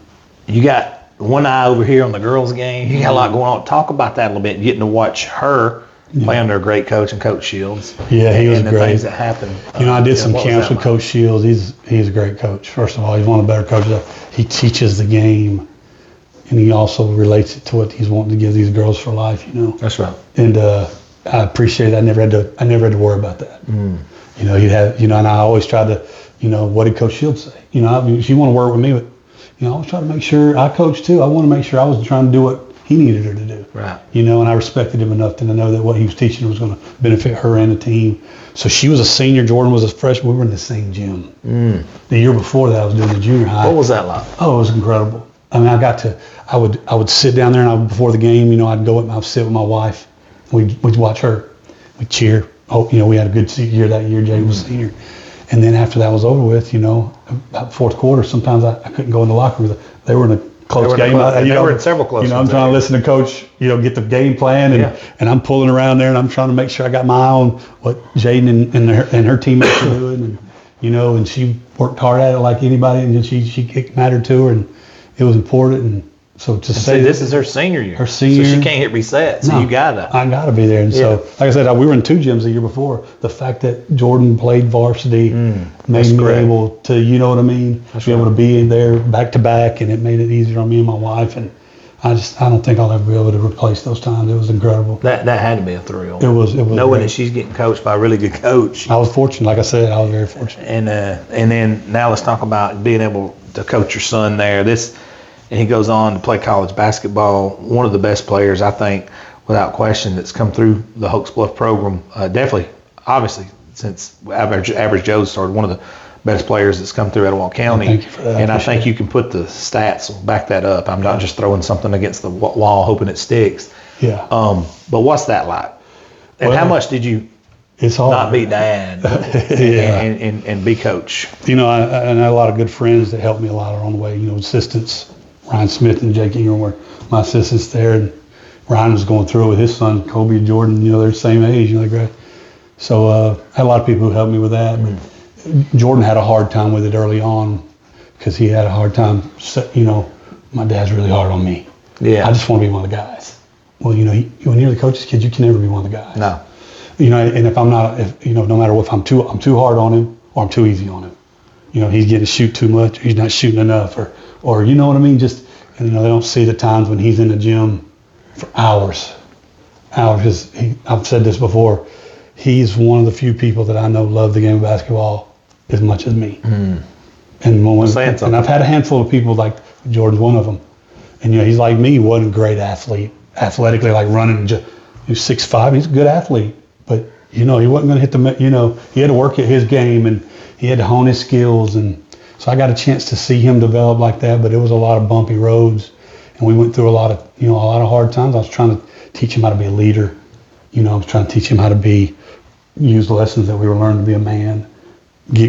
A: You got one eye over here on the girls' game. You got a lot going on. Talk about that a little bit. Getting to watch her play under a great coach and Coach Shields.
B: Yeah, he was
A: and the
B: great.
A: things that happen.
B: You know, I did some camps with Coach Shields. He's a great coach. First of all, he's one of the better coaches. He teaches the game, and he also relates it to what he's wanting to give these girls for life. You know.
A: That's right.
B: And I appreciate it. I never had to worry about that. You know, he'd have, you know, and I always tried to, you know, what did Coach Shields say? You know, she wanted to work with me, but, you know, I was trying to make sure, I coached too. I want to make sure I was trying to do what he needed her to do.
A: Right.
B: You know, and I respected him enough to know that what he was teaching was going to benefit her and the team. So she was a senior, Jordan was a freshman. We were in the same gym. The year before that, I was doing the junior high.
A: What was that like?
B: Oh, it was incredible. I mean, I would sit down there, and before the game, you know, I'd sit with my wife. We'd watch her. We'd cheer. Oh, you know, we had a good year that year. Jay was a senior. And then after that was over with, you know, about fourth quarter, sometimes I couldn't go in the locker room. They were in a close game.
A: They were in several close
B: games. You know, I'm trying to listen to Coach, you know, get the game plan, and I'm pulling around there, and I'm trying to make sure I got my eye on what Jaden and her teammates were doing. And, you know, and she worked hard at it like anybody, and it mattered to her, and it was important. And so to say
A: this is her senior year.
B: Her senior.
A: So she can't hit reset. So
B: no,
A: you gotta.
B: I gotta be there. And so, like I said, we were in 2 gyms the year before. The fact that Jordan played varsity made me able to, you know what I mean, able to be in there back to back, and it made it easier on me and my wife. And I don't think I'll ever be able to replace those times. It was incredible.
A: That had to be a thrill.
B: It was
A: knowing that she's getting coached by a really good coach.
B: I was fortunate. Like I said, I was very fortunate.
A: And then now let's talk about being able to coach your son there. And he goes on to play college basketball. One of the best players, I think, without question, that's come through the Hokes Bluff program. Definitely, obviously, since Average Joe started, one of the best players that's come through Etowah County.
B: Thank you for that.
A: And I think you can put the stats, back that up. I'm not just throwing something against the wall hoping it sticks.
B: Yeah.
A: But what's that like? And how much did you
B: it's hard.
A: not be dad and be coach?
B: You know, I had a lot of good friends that helped me a lot along the way. You know, assistants. Ryan Smith and Jake Ingram were my assistants there, and Ryan was going through it with his son, Kobe and Jordan. You know, they're the same age, you know, like that. So I had a lot of people who helped me with that. But Jordan had a hard time with it early on because he had a hard time. You know, my dad's really hard on me.
A: Yeah.
B: I just want to be one of the guys. Well, you know, when you're the coach's kid, you can never be one of the guys.
A: No.
B: You know, and if I'm not, you know, no matter if I'm too hard on him or I'm too easy on him. You know, he's getting to shoot too much, or he's not shooting enough, or you know what I mean? Just, and, you know, they don't see the times when he's in the gym for hours. Because I've said this before, he's one of the few people that I know love the game of basketball as much as me. And I've had a handful of people, like Jordan's one of them. And, you know, he's like me, he wasn't a great athlete, athletically, like running, he was 6'5", he's a good athlete. But, you know, he wasn't going to hit you know, he had to work at his game, and he had to hone his skills. And so I got a chance to see him develop like that, but it was a lot of bumpy roads. And we went through a lot of hard times. I was trying to teach him how to be a leader. You know, I was trying to teach him how to use the lessons that we were learning to be a man,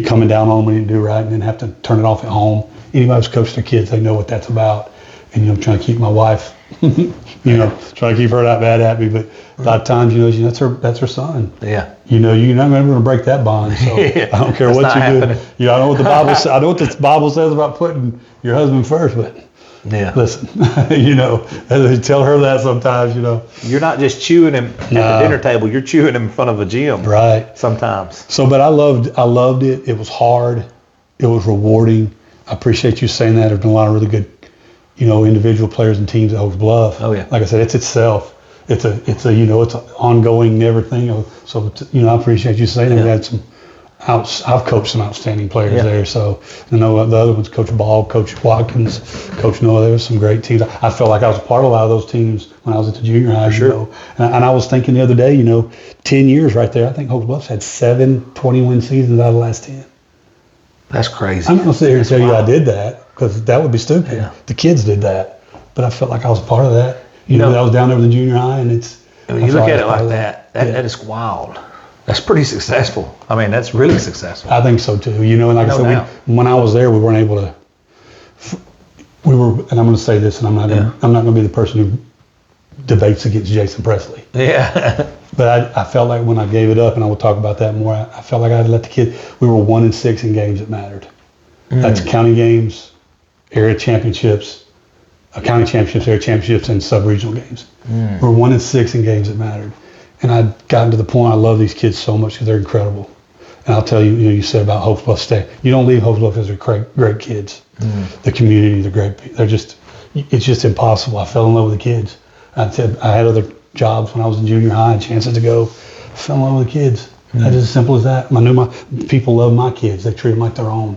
B: coming down on him when he didn't do right, and then have to turn it off at home. Anybody who's coached their kids, they know what that's about. And, you know, I'm trying to keep my wife, you know, trying to keep her not bad at me. But a lot of times, you know, that's her son.
A: Yeah.
B: You know, you're never going to break that bond. So I don't care what you do. You know, I know what the Bible says about putting your husband first, but
A: Yeah.
B: Listen, tell her that sometimes,
A: You're not just chewing him at the dinner table. You're chewing him in front of a gym.
B: Right.
A: Sometimes.
B: So, but I loved it. It was hard. It was rewarding. I appreciate you saying that. There's been a lot of really good, individual players and teams at Hokes Bluff.
A: Oh, yeah.
B: Like I said, it's itself. It's an ongoing, never thing. So, I appreciate you saying that. We had some I've coached some outstanding players there. So I know the other ones, Coach Ball, Coach Watkins, Coach Noah. There was some great teams. I felt like I was a part of a lot of those teams when I was at the junior high.
A: For sure.
B: And I was thinking the other day, 10 years right there. I think Hokes Bluff's had 7 20-win seasons out of the last 10.
A: That's crazy.
B: I'm not going to sit here and tell you I did that because that would be stupid.
A: Yeah.
B: The kids did that. But I felt like I was a part of that. I was down there with the junior high, and it's.
A: You look at it like that. That is wild. That's pretty successful. I mean, that's really successful.
B: I think so too. And like I said, when I was there, we weren't able to. And I'm going to say this, and I'm not going to be the person who debates against Jason Presley.
A: Yeah.
B: But I felt like when I gave it up, and I will talk about that more. I felt like I had to let the kids. We were 1-6 in games that mattered. That's county games, area championships, county championships, area championships, and sub-regional games. We were 1-6 in games that mattered. And I'd gotten to the point, I love these kids so much because they're incredible. And I'll tell you, you said about Hokes Bluff State. You don't leave Hokes Bluff because they're great kids. The community, they're great. It's just impossible. I fell in love with the kids. I had other jobs when I was in junior high and chances to go. I fell in love with the kids. That's as simple as that. I knew my people love my kids. They treat them like their own.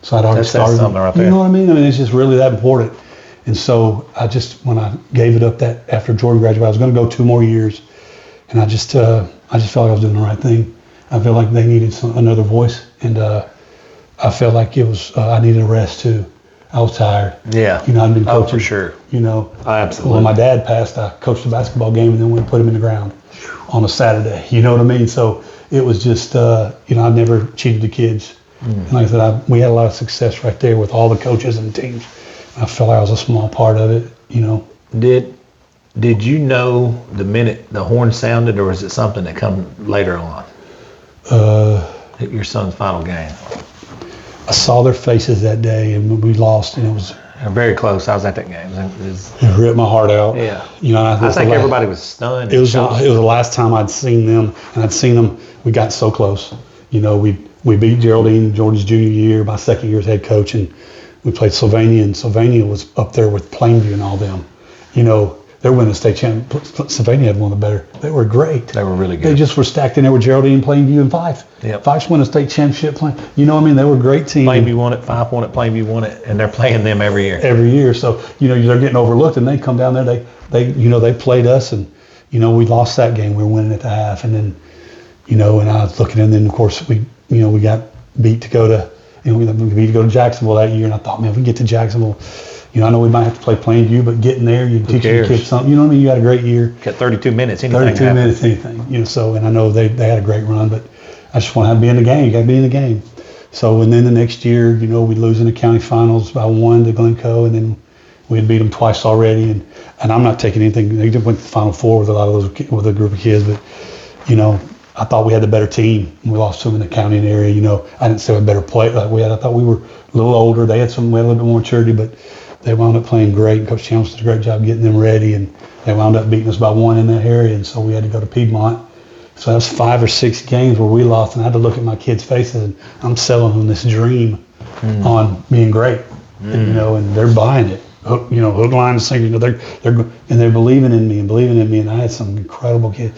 B: So I'd already started.
A: That's something right there.
B: You know what I mean? It's just really that important. And so when I gave it up that after Jordan graduated, I was going to go 2 more years. And I just felt like I was doing the right thing. I felt like they needed another voice, and I felt like it was I needed a rest too. I was tired.
A: Yeah.
B: I'd been coaching.
A: Oh, for sure. Absolutely.
B: When my dad passed, I coached a basketball game and then went and put him in the ground on a Saturday. You know what I mean? So it was just I never cheated the kids. And like I said, we had a lot of success right there with all the coaches and the teams. I felt like I was a small part of it.
A: Did you know the minute the horn sounded, or was it something that come later on? Your son's final game.
B: I saw their faces that day, and we lost, and it was
A: very close. I was at that game.
B: It ripped my heart out.
A: Yeah.
B: I
A: think everybody was stunned.
B: It was the last time I'd seen them, and I'd seen them. We got so close. We beat Geraldine Jordan's junior year, my second year as head coach, and we played Sylvania, and Sylvania was up there with Plainview and all them. They're winning the state championship. Sylvania had one of the better. They were great.
A: They were really good.
B: They just were stacked in there with Geraldine, Plainview, and Fife.
A: Yep.
B: Fife's won a state championship. They were a great team.
A: Plainview won it, Fife won it, Plainview won it, and they're playing them every year.
B: Every year. So, they're getting overlooked, and they come down there. They played us, and, we lost that game. We were winning at the half. And then, and I was looking, and then, of course, we got beat to go to, we beat to go to Jacksonville that year. And I thought, man, if we get to Jacksonville, I know we might have to play Plainview, but getting there, you teach your kids something. You know what I mean? You had a great year.
A: Got 32 minutes, anything.
B: 32 minutes, anything. So, and I know they had a great run, but I just want to be in the game. You got to be in the game. So, and then the next year, we lose in the county finals by 1 to Glencoe, and then we had beat them twice already. And I'm not taking anything. They just went to the Final Four with a lot of those, with a group of kids, but, I thought we had the better team. We lost to them in the county and area. I didn't say we had better play like we had. I thought we were a little older. We had a little bit more maturity, but they wound up playing great. Coach Chalmers did a great job getting them ready, and they wound up beating us by 1 in that area, and so we had to go to Piedmont. So that was 5 or 6 games where we lost, and I had to look at my kids' faces, and I'm selling them this dream on being great, and they're buying it. Hook, line, and sinker. They're believing in me, and I had some incredible kids.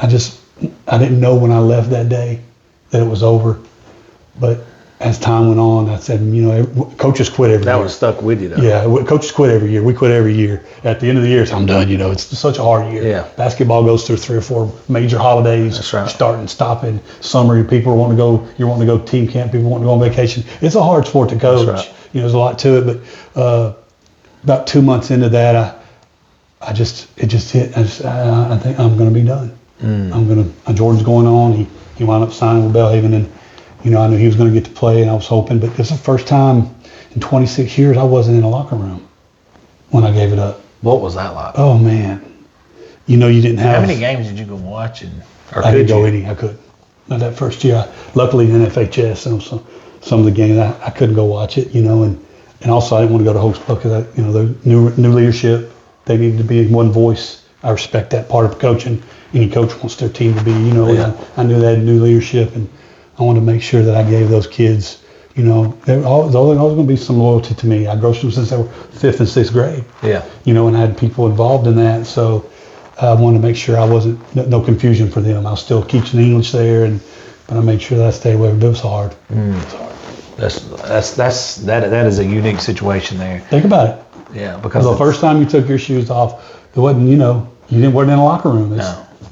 B: I didn't know when I left that day that it was over, but as time went on, I said, coaches quit every year.
A: That was stuck with you, though.
B: Yeah, coaches quit every year. We quit every year. At the end of the year, I'm done. It's such a hard year.
A: Yeah.
B: Basketball goes through 3 or 4 major holidays.
A: That's right.
B: Starting, stopping. Summer, people want to go. You want to go team camp. People want to go on vacation. It's a hard sport to coach.
A: That's right.
B: There's a lot to it. But about 2 months into that, it just hit. I think I'm going to be done. Jordan's going on. He wound up signing with Belhaven, and I knew he was going to get to play, and I was hoping. But it's the first time in 26 years I wasn't in a locker room when I gave it up.
A: What was that like?
B: Oh man, you didn't have.
A: How many games did you go watch?
B: I could go any. I could. Not that first year. Luckily in FHS, some of the games I couldn't go watch it. And And also, I didn't want to go to Hokes Bluff because, the new leadership, they needed to be in one voice. I respect that part of coaching. Any coach wants their team to be, and I knew they had new leadership, and I wanted to make sure that I gave those kids, there's always going to be some loyalty to me. I coached them since they were 5th and 6th grade.
A: Yeah.
B: And I had people involved in that, so I wanted to make sure I wasn't, no confusion for them. I was still teaching English there, but I made sure that I stayed away. But it was hard. It was hard.
A: That is a unique situation there.
B: Think about it.
A: Yeah, because
B: the first time you took your shoes off, it wasn't, you weren't in a locker room.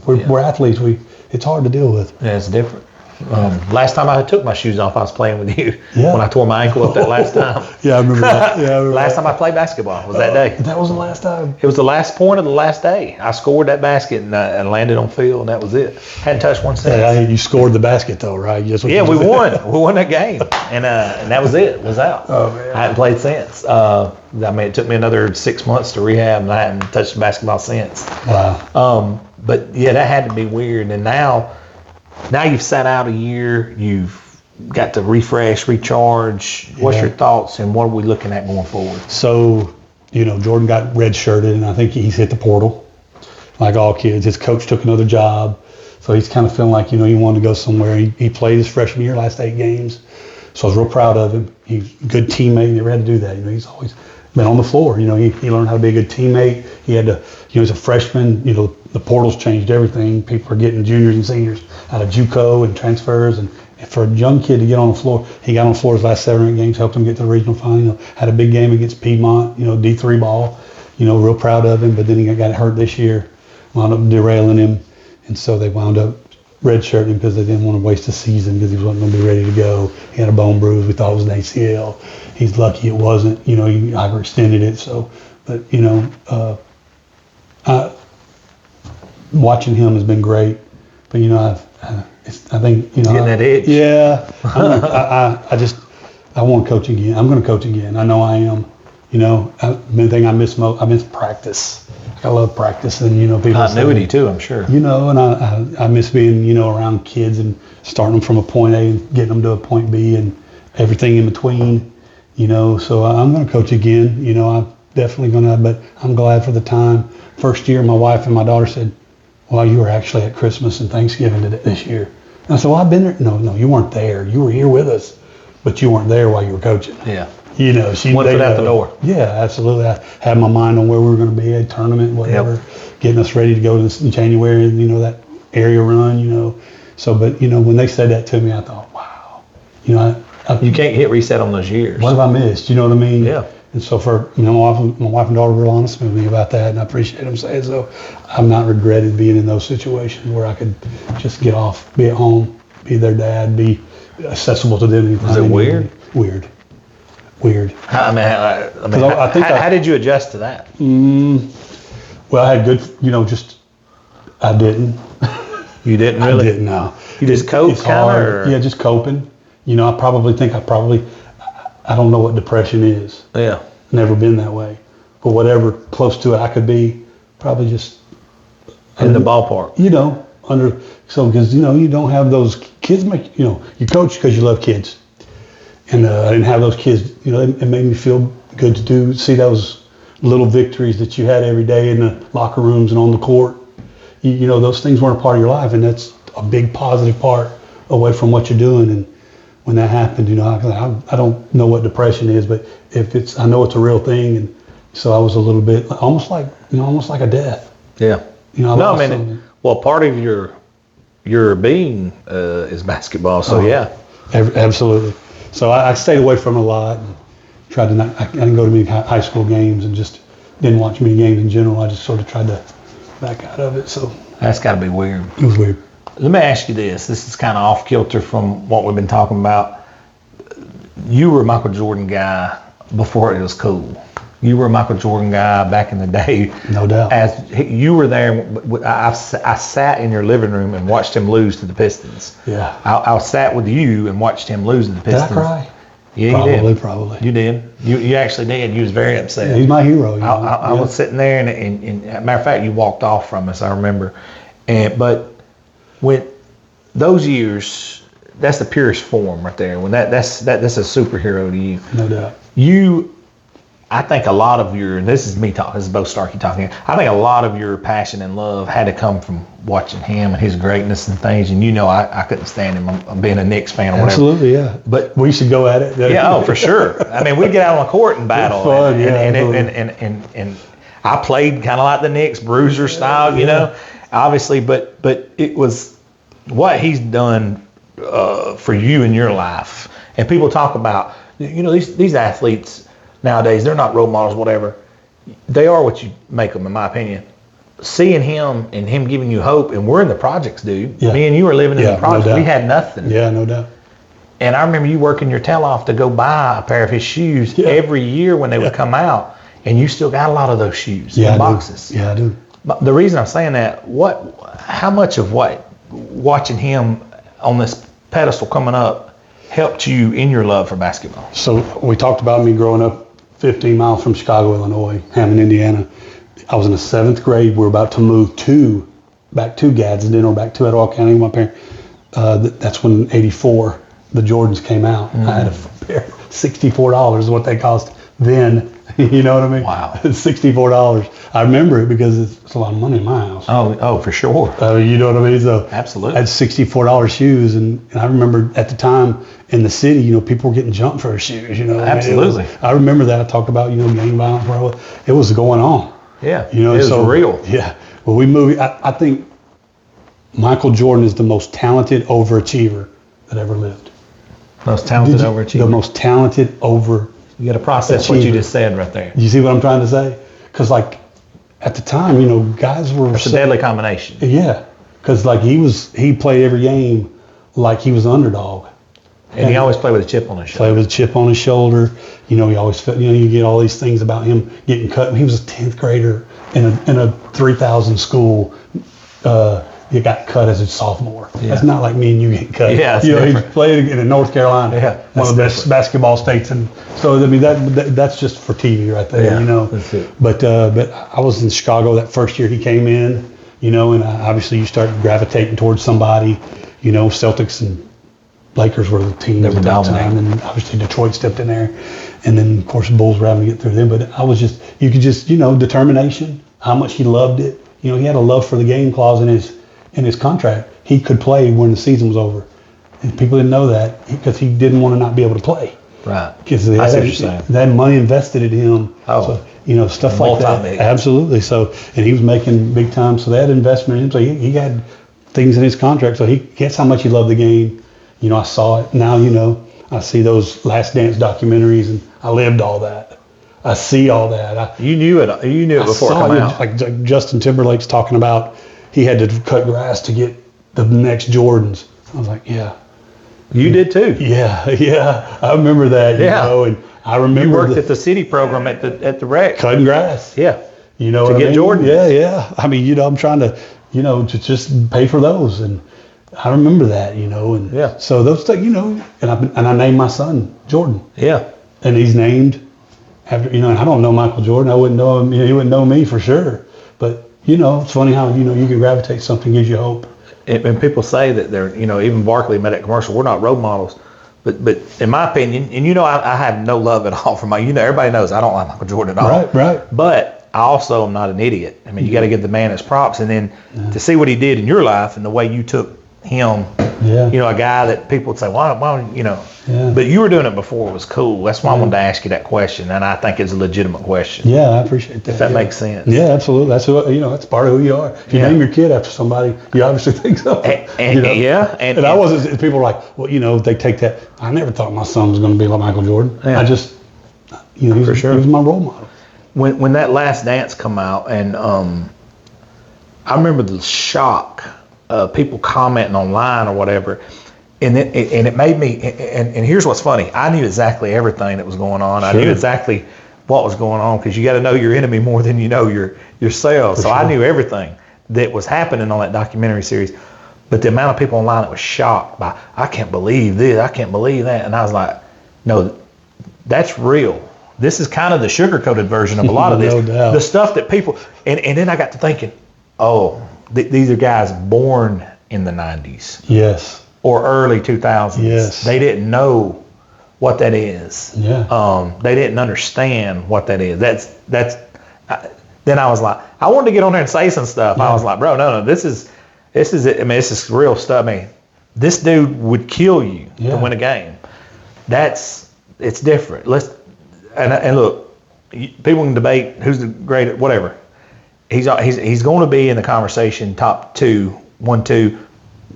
B: We're athletes. It's hard to deal with.
A: Yeah, it's different. Last time I took my shoes off, I was playing with you when I tore my ankle up that last time.
B: Yeah, I remember that.
A: Last time I played basketball was that day.
B: That was the last time.
A: It was the last point of the last day. I scored that basket and landed on field, and that was it. Hadn't touched one since.
B: Yeah, you scored the basket though, right?
A: We won. We won that game, and that was it. Was out.
B: Oh man.
A: I hadn't played since. It took me another 6 months to rehab, and I hadn't touched basketball since.
B: Wow.
A: But yeah, that had to be weird. And now you've sat out a year. You've got to refresh, recharge. What's your thoughts, and what are we looking at going forward?
B: So, Jordan got redshirted, and I think he's hit the portal, like all kids. His coach took another job, so he's kind of feeling like, he wanted to go somewhere. He played his freshman year, last 8 games, so I was real proud of him. He's a good teammate. He never had to do that. He's always been on the floor. He learned how to be a good teammate. He had to, as a freshman, the portal's changed everything. People are getting juniors and seniors out of JUCO and transfers, and for a young kid to get on the floor, he got on the floor his last 7 or 8 games, helped him get to the regional final. Had a big game against Piedmont, D3 ball. Real proud of him. But then he got hurt this year, wound up derailing him, and so they wound up redshirting him because they didn't want to waste the season because he wasn't going to be ready to go. He had a bone bruise. We thought it was an ACL. He's lucky it wasn't. He hyperextended it. So, but watching him has been great. But I think
A: getting that itch.
B: Yeah, I want to coach again. I'm going to coach again. I know I am. Main thing I miss practice. I love practice, and people.
A: Continuity too, I'm sure.
B: And I miss being around kids and starting them from a point A and getting them to a point B and everything in between. So I'm going to coach again. I'm definitely going to. But I'm glad for the time. First year, my wife and my daughter said, "Well, you were actually at Christmas and Thanksgiving this year." And I said, "Well, I've been there." No, you weren't there. You were here with us, but you weren't there while you were coaching.
A: Yeah.
B: She
A: one foot out the door.
B: Yeah, absolutely. I had my mind on where we were going to be, a tournament, whatever, getting us ready to go in January, that area run, So, but, when they said that to me, I thought, wow.
A: You can't hit reset on those years.
B: What have I missed? You know what I mean?
A: Yeah.
B: And so my wife and daughter were real honest with me about that, and I appreciate them saying so. I'm not regretted being in those situations where I could just get off, be at home, be their dad, be accessible to them.
A: Was it weird?
B: Weird.
A: How did you adjust to that?
B: Well, I had good, I didn't.
A: You didn't really?
B: I didn't, no.
A: You just coped kind of?
B: Yeah, just coping. I don't know what depression is.
A: Yeah.
B: Never been that way. But whatever close to it I could be, probably just.
A: In the ballpark.
B: Because, you don't have those kids you coach because you love kids. And I didn't have those kids, it made me feel good to see those little victories that you had every day in the locker rooms and on the court. Those things weren't a part of your life, and that's a big positive part away from what you're doing. And when that happened, I don't know what depression is, but I know it's a real thing. And so I was a little bit almost like a death.
A: Yeah. Part of your being is basketball. So yeah.
B: Absolutely. So I stayed away from it a lot and tried to I didn't go to many high school games and just didn't watch many games in general. I just sort of tried to back out of it. So
A: that's got to be weird.
B: It was weird.
A: Let me ask you this. This is kind of off kilter from what we've been talking about. You were a Michael Jordan guy before it was cool. You were a Michael Jordan guy back in the day.
B: No doubt.
A: As you were there, I sat in your living room and watched him lose to the Pistons.
B: Yeah.
A: I sat with you and watched him lose to the Pistons.
B: Did I cry?
A: Yeah, you did.
B: Probably.
A: You did. You actually did. You was very upset.
B: Yeah, he's my hero.
A: I was sitting there, and matter of fact, you walked off from us. I remember. But when those years, that's the purest form right there. When that's a superhero to you.
B: No doubt.
A: You I think a lot of your, and this is me talking, this is Bo Starkey talking, I think a lot of your passion and love had to come from watching him and his greatness and things. And I couldn't stand him. I'm being a Knicks fan or whatever.
B: Absolutely, yeah. But we should go at it.
A: Yeah, for sure. I mean, we'd get out on the court and battle.
B: It's fun,
A: and I played kind of like the Knicks, bruiser style, you know, obviously. But it was what he's done for you in your life. And people talk about, these athletes nowadays, they're not role models, whatever. They are what you make them, in my opinion. Seeing him and him giving you hope, and we're in the projects, dude. Yeah. Me and you were living in the projects. No, we had nothing.
B: Yeah, no doubt.
A: And I remember you working your tail off to go buy a pair of his shoes every year when they would come out, and you still got a lot of those shoes in boxes.
B: Yeah, I do.
A: But the reason I'm saying that, how much of what watching him on this pedestal coming up helped you in your love for basketball? So
B: we talked about me growing up 15 miles from Chicago, Illinois, Hammond, Indiana. I was in the 7th grade. We were about to move back to Gadsden or back to Etowah County with my parents. That's when '84 the Jordans came out. I had a pair, $64 is what they cost then. You know what I mean?
A: Wow.
B: $64. I remember it because it's a lot of money in my house.
A: Oh, for sure.
B: You know what I mean? So
A: absolutely.
B: I had $64 shoes, and I remember at the time in the city, people were getting jumped for their shoes.
A: Absolutely.
B: I remember that. I talked about gang violence. It was going on.
A: Yeah. It was real.
B: Yeah. Well, we moved. I think Michael Jordan is the most talented overachiever that ever lived.
A: Most talented overachiever.
B: The most talented overachiever.
A: You got to process what you just said right there.
B: You see what I'm trying to say? Because at the time, guys were.
A: It's a deadly combination.
B: Yeah, because he played every game like he was an underdog.
A: And he always played with a chip on his shoulder.
B: Played with a chip on his shoulder. He always felt. You get all these things about him getting cut. He was a 10th grader in a 3,000 school. He got cut as a sophomore. Yeah. That's not like me and you getting cut.
A: Yeah,
B: he played in North Carolina, one of the best basketball states, and so I mean that's just for TV right there,
A: That's it.
B: But I was in Chicago that first year he came in, and obviously you start gravitating towards somebody, Celtics and Lakers were the teams at that time, and obviously Detroit stepped in there, and then of course Bulls were having to get through them. But you could just determination, how much he loved it. He had a love for the game clause in his contract. He could play when the season was over, and people didn't know that because he didn't want to not be able to play.
A: Right.
B: Because they had money invested in him.
A: Oh.
B: So, stuff like that. Absolutely. So, and he was making big time. So they had investment in him. So he had things in his contract. So guess how much he loved the game. I saw it. Now, I see those Last Dance documentaries, and I lived all that. I see all that.
A: You knew it. You knew it before it came out.
B: Like Justin Timberlake's talking about, he had to cut grass to get the next Jordans. I was like, yeah.
A: You did too.
B: Yeah. I remember that, and I remember
A: you worked at the city program at the rec.
B: Cutting grass.
A: Yeah.
B: To
A: get Jordan.
B: Yeah. I mean, I'm trying to, to just pay for those, and I remember that, and so those things, and I named my son Jordan.
A: Yeah.
B: And he's named after, and I don't know Michael Jordan. I wouldn't know him. He wouldn't know me for sure. But, it's funny how, you can gravitate something gives you hope.
A: And people say that they're, even Barkley made that commercial, we're not role models. But in my opinion, and I have no love at all for everybody knows I don't like Michael Jordan at all.
B: Right.
A: But I also am not an idiot. I mean, you got to give the man his props. And then to see what he did in your life and the way you took him, a guy that people would say, why, but you were doing it before it was cool. That's why I wanted to ask you that question, and I think it's a legitimate question.
B: Yeah, I appreciate that.
A: If that makes sense.
B: Yeah, absolutely. That's that's part of who you are. If you name your kid after somebody, you obviously think so. And I wasn't. People were like, well, they take that. I never thought my son was going to be like Michael Jordan. Yeah. I just, he was my role model.
A: When that Last Dance come out, and I remember the shock. People commenting online or whatever, and it made me. And here's what's funny: I knew exactly everything that was going on. Sure. I knew exactly what was going on because you got to know your enemy more than you know yourself. So I knew everything that was happening on that documentary series. But the amount of people online that was shocked by, I can't believe this, I can't believe that, and I was like, no, that's real. This is kind of the sugar-coated version of a lot of this.
B: No doubt.
A: The stuff that people, and then I got to thinking, these are guys born in the 90s.
B: Yes.
A: Or early 2000s.
B: Yes.
A: They didn't know what that is.
B: Yeah.
A: They didn't understand what that is. Then I was like, I wanted to get on there and say some stuff.
B: Yeah.
A: I was like, bro, no, this is it. I mean, this is real stuff. I mean, this dude would kill you to win a game. It's different. And look, people can debate who's the greatest, whatever. He's going to be in the conversation top 1, 2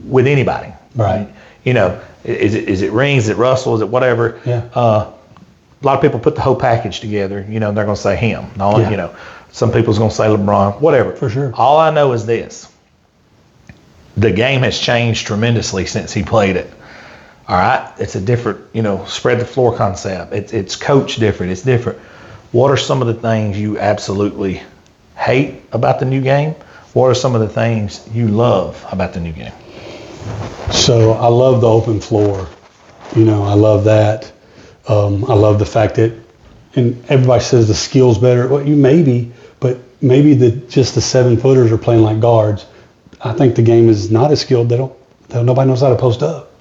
A: with anybody.
B: Right.
A: You know, is it Rings, is it Russell, is it whatever?
B: Yeah.
A: A lot of people put the whole package together. You know, they're going to say him. No,
B: Yeah.
A: you know, some people's going to say LeBron, whatever.
B: For sure.
A: All I know is this: the game has changed tremendously since he played it. All right, it's a different, you know, spread the floor concept. It's coached different. It's different. What are some of the things you absolutely hate about the new game? What are some of the things you love about the new game?
B: So I love the open floor. You know, I love that. I love the fact that, and everybody says the skill's better. Well, but maybe just the 7-footers are playing like guards. I think the game is not as skilled. Nobody knows how to post up.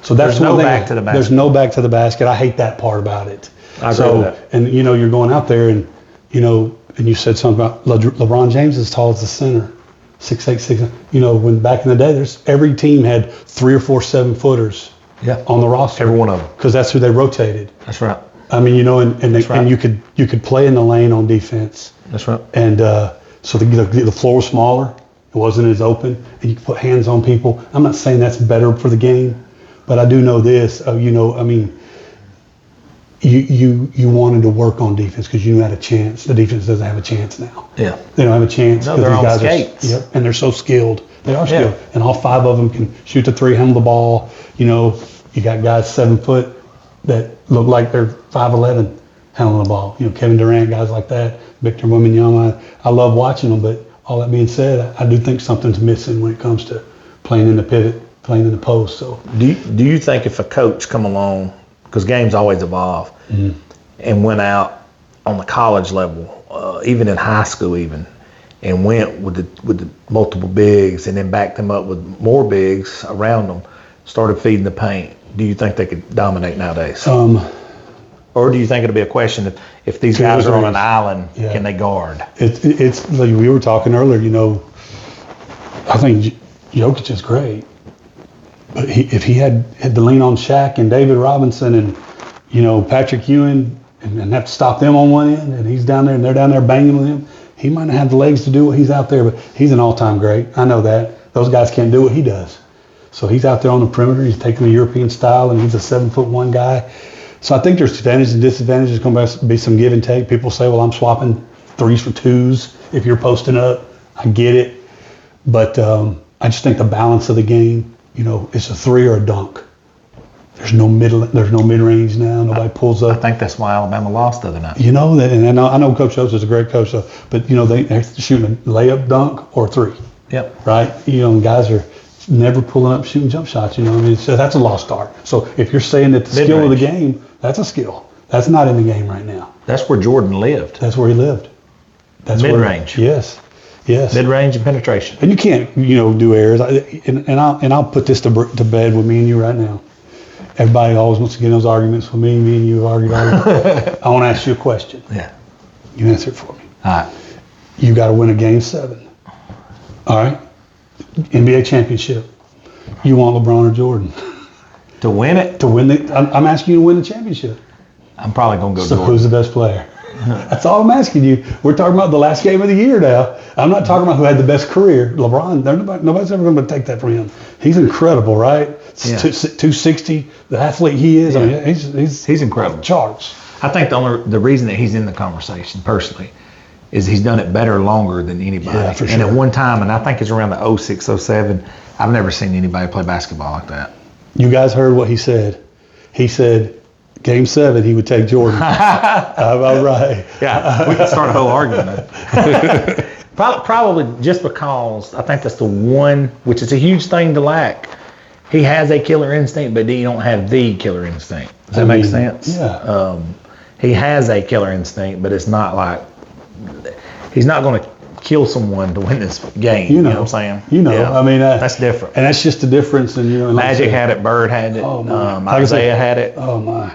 B: So that's
A: There's no back to the basket.
B: There's no back to the basket. I hate that part about it.
A: I agree with that.
B: And you know, you're going out there and, you know, and you said something about LeBron James is as tall as the center, 6'8", 6'9". You know, when back in the day, every team had 3 or 4 7-footers on the roster.
A: Every one of them.
B: Because that's who they rotated.
A: That's right.
B: I mean, you know, and
A: right.
B: you could play in the lane on defense.
A: That's right.
B: And so the floor was smaller. It wasn't as open, and you could put hands on people. I'm not saying that's better for the game, but I do know this. You know, I mean, you wanted to work on defense because you had a chance. The defense doesn't have a chance now.
A: Yeah.
B: They don't have a chance.
A: No, they're on skates.
B: And they're so skilled. They are skilled. And all 5 of them can shoot the 3, handle the ball. You know, you got guys 7 foot that look like they're 5'11", handling the ball. You know, Kevin Durant, guys like that. Victor Wembanyama. I love watching them, but all that being said, I do think something's missing when it comes to playing in the pivot, playing in the post. So,
A: do you think if a coach come along, because games always evolve, and went out on the college level, even in high school, and went with the multiple bigs, and then backed them up with more bigs around them, started feeding the paint, do you think they could dominate nowadays? Or do you think it'll be a question if these guys are on an island, can they guard?
B: It's like we were talking earlier. You know, I think Jokic is great, but if he had to lean on Shaq and David Robinson and, you know, Patrick Ewing and have to stop them on one end, and he's down there and they're down there banging with him, he might not have the legs to do what he's out there, but he's an all-time great. I know that. Those guys can't do what he does. So he's out there on the perimeter. He's taking the European style, and he's a 7'1" guy. So I think there's advantages and disadvantages. There's going to be some give and take. People say, well, I'm swapping 3s for 2s if you're posting up. I get it. But I just think the balance of the game, you know, it's a 3 or a dunk. There's no mid-range now. Nobody pulls up.
A: I think that's why Alabama lost the other night.
B: You know that, and I know Coach Oates is a great coach, but, you know, they're shooting a layup, dunk, or 3.
A: Yep.
B: Right? You know, and guys are never pulling up shooting jump shots. You know, I mean, so that's a lost art. So if you're saying that the skill of the game, that's a skill. That's not in the game right now.
A: That's where Jordan lived.
B: That's where he lived. That's
A: mid-range.
B: Yes.
A: Mid-range and penetration.
B: And you can't, you know, do errors. And I'll put this to bed with me and you right now. Everybody always wants to get in those arguments with me and you argue. I want to ask you a question.
A: Yeah.
B: You answer it for me.
A: All right.
B: You got to win a game 7. All right. NBA championship. You want LeBron or Jordan?
A: To win it?
B: To win I'm asking you to win the championship.
A: I'm probably going to go Jordan.
B: So who's the best player? That's all I'm asking you. We're talking about the last game of the year now. I'm not talking about who had the best career. LeBron, nobody's ever going to take that from him. He's incredible, right?
A: Yeah.
B: 260, the athlete he is.
A: Yeah.
B: I mean, he's
A: incredible.
B: Charts.
A: I think the reason that he's in the conversation personally is he's done it better longer than anybody.
B: Yeah, for sure.
A: And at one time, and I think it's around the 06, 07, I've never seen anybody play basketball like that.
B: You guys heard what he said. He said, Game 7, he would take Jordan. How about right?
A: Yeah, we could start a whole argument. Probably just because I think that's the one, which is a huge thing to lack. He has a killer instinct, but you don't have the killer instinct. Does that make sense?
B: Yeah.
A: He has a killer instinct, but it's not like he's not going to kill someone to win this game. You know what I'm saying?
B: You know,
A: yeah.
B: I mean,
A: that's different.
B: And that's just the difference. And, you know,
A: Magic had it, Bird had it, Isaiah had it.
B: Oh, my.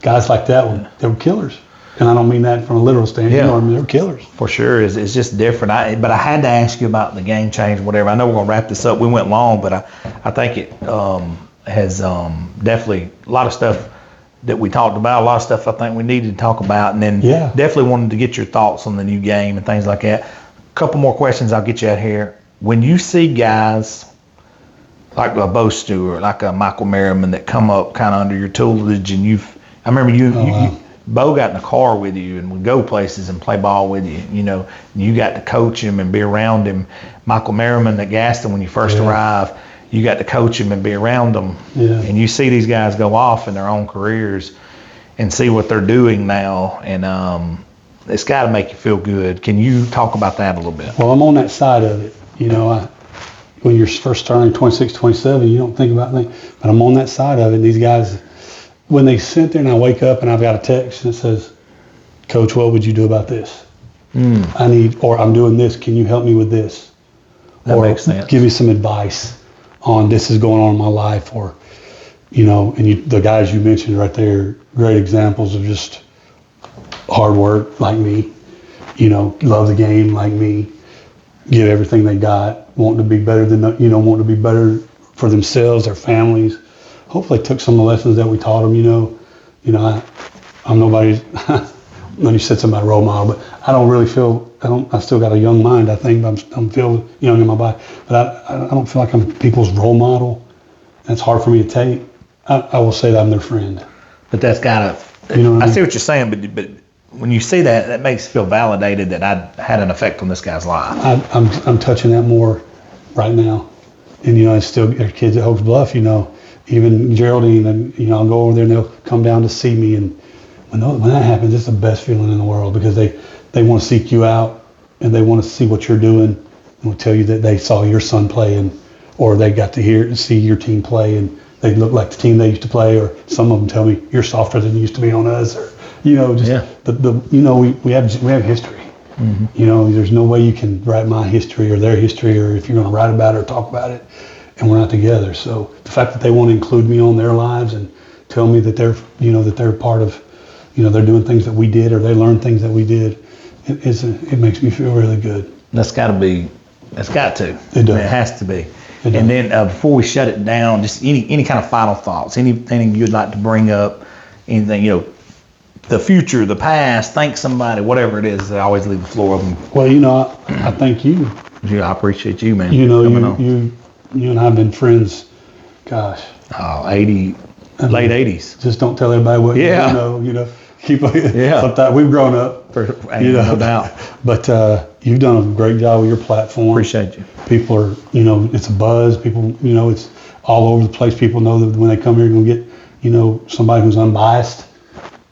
B: guys like that they were killers. And I don't mean that from a literal standpoint.
A: Yeah.
B: You know what I mean? They were killers.
A: For sure. It's just different. But I had to ask you about the game change, whatever. I know we're going to wrap this up. We went long, but I think it has definitely a lot of stuff that we talked about, a lot of stuff I think we needed to talk about, and then definitely wanted to get your thoughts on the new game and things like that. A couple more questions I'll get you out here. When you see guys like a Bo Stewart, like a Michael Merriman that come up kind of under your tutelage, and I remember you Bo got in the car with you and would go places and play ball with you, you know, and you got to coach him and be around him. Michael Merriman at Gaston, when you first arrived, you got to coach him and be around them. Yeah. And you see these guys go off in their own careers and see what they're doing now, and it's got to make you feel good. Can you talk about that a little bit?
B: Well, I'm on that side of it. You know, when you're first starting 26, 27, you don't think about anything. But I'm on that side of it, and these guys, when they sit there and I wake up and I've got a text that says, Coach, what would you do about this? Or I'm doing this. Can you help me with this?
A: That makes sense.
B: Give me some advice on this is going on in my life, or, you know, and the guys you mentioned right there, great examples of just hard work like me, you know, love the game like me, give everything they got, wanting to be better wanting to be better for themselves, their families. Hopefully took some of the lessons that we taught them, you know, I'm nobody's, when you said somebody role model, but I don't really feel, I still got a young mind, I think, but I'm feel young in my body, but I don't feel like I'm people's role model. That's hard for me to take. I will say that I'm their friend.
A: But that's gotta, you know I see what you're saying, but when you see that, that makes you feel validated that I had an effect on this guy's life.
B: I'm touching that more right now. And, you know, there's kids at Hokes Bluff, you know, even Geraldine, and, you know, I'll go over there and they'll come down to see me. And when that happens, it's the best feeling in the world, because they want to seek you out and they want to see what you're doing, and will tell you that they saw your son play, or they got to see your team play, and they look like the team they used to play, or some of them tell me you're softer than you used to be on us, or, you know, just you know, we have history. Mm-hmm. You know, there's no way you can write my history or their history, or if you're going to write about it or talk about it, and we're not together. So the fact that they want to include me on their lives and tell me that they're part of, you know, they're doing things that we did, or they learned things that we did, it makes me feel really good.
A: That's got to. It does. I mean, it has to be. And then before we shut it down, just any kind of final thoughts, anything you'd like to bring up, anything, you know, the future, the past, thank somebody, whatever it is, I always leave the floor open.
B: Well, you know, I thank you.
A: Yeah, I appreciate you, man.
B: You know, you and I have been friends, gosh.
A: Oh, late 80s.
B: Just don't tell everybody what you know. Keep sometimes we've grown up.
A: No doubt.
B: But you've done a great job with your platform.
A: Appreciate you.
B: People are, you know, it's a buzz. People, you know, it's all over the place. People know that when they come here, they're going to get, you know, somebody who's unbiased,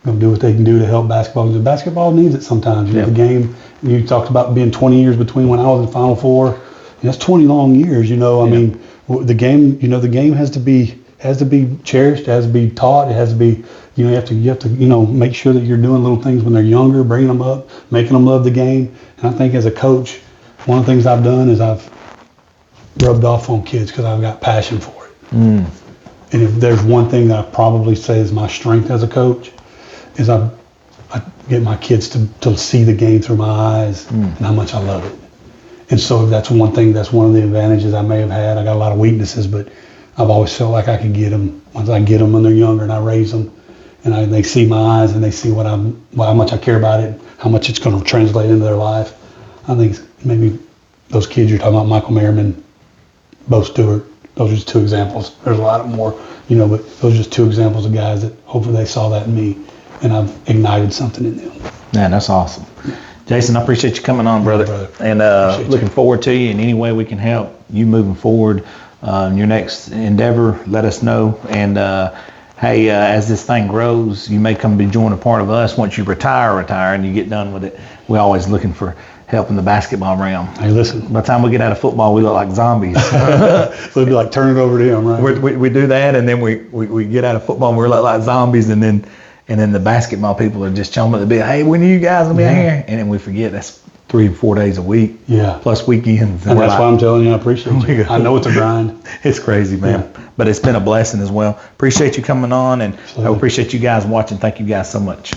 B: going to do what they can do to help basketball. Because basketball needs it sometimes. You know, the game, you talked about being 20 years between when I was in Final Four. That's 20 long years, you know. I mean, the game, you know, the game has to be cherished, it has to be taught, it has to be, you know, you have to, you know, make sure that you're doing little things when they're younger, bringing them up, making them love the game. And I think as a coach, one of the things I've done is I've rubbed off on kids because I've got passion for it. And if there's one thing that I probably say is my strength as a coach, is I get my kids to see the game through my eyes and how much I love it. And so that's one thing, that's one of the advantages I may have had. I got a lot of weaknesses, but I've always felt like I could get them once I get them when they're younger and I raise them, and they see my eyes and they see how much I care about it, how much it's going to translate into their life. I think maybe those kids you're talking about, Michael Merriman, Bo Stewart, those are just two examples. There's a lot more, you know, but those are just two examples of guys that hopefully they saw that in me and I've ignited something in them.
A: Man, that's awesome. Jason, I appreciate you coming on, brother. And looking forward to you in any way we can help you moving forward. Your next endeavor, let us know. And hey, as this thing grows, you may come be join a part of us once you retire and you get done with it. We're always looking for help in the basketball realm.
B: Hey, listen.
A: By the time we get out of football, we look like zombies.
B: So it'd be like turn it over to him, right?
A: We do that, and then we get out of football and we look like zombies, and then the basketball people are just chomping at the bit. Hey, when are you guys gonna be out here? And then we forget that's 3 or 4 days a week.
B: Yeah.
A: Plus weekends.
B: And that's why I'm telling you, I appreciate you. I know it's a grind.
A: It's crazy, man.
B: Yeah.
A: But it's been a blessing as well. Appreciate you coming on, and I
B: Absolutely.
A: appreciate you guys watching. Thank you guys so much.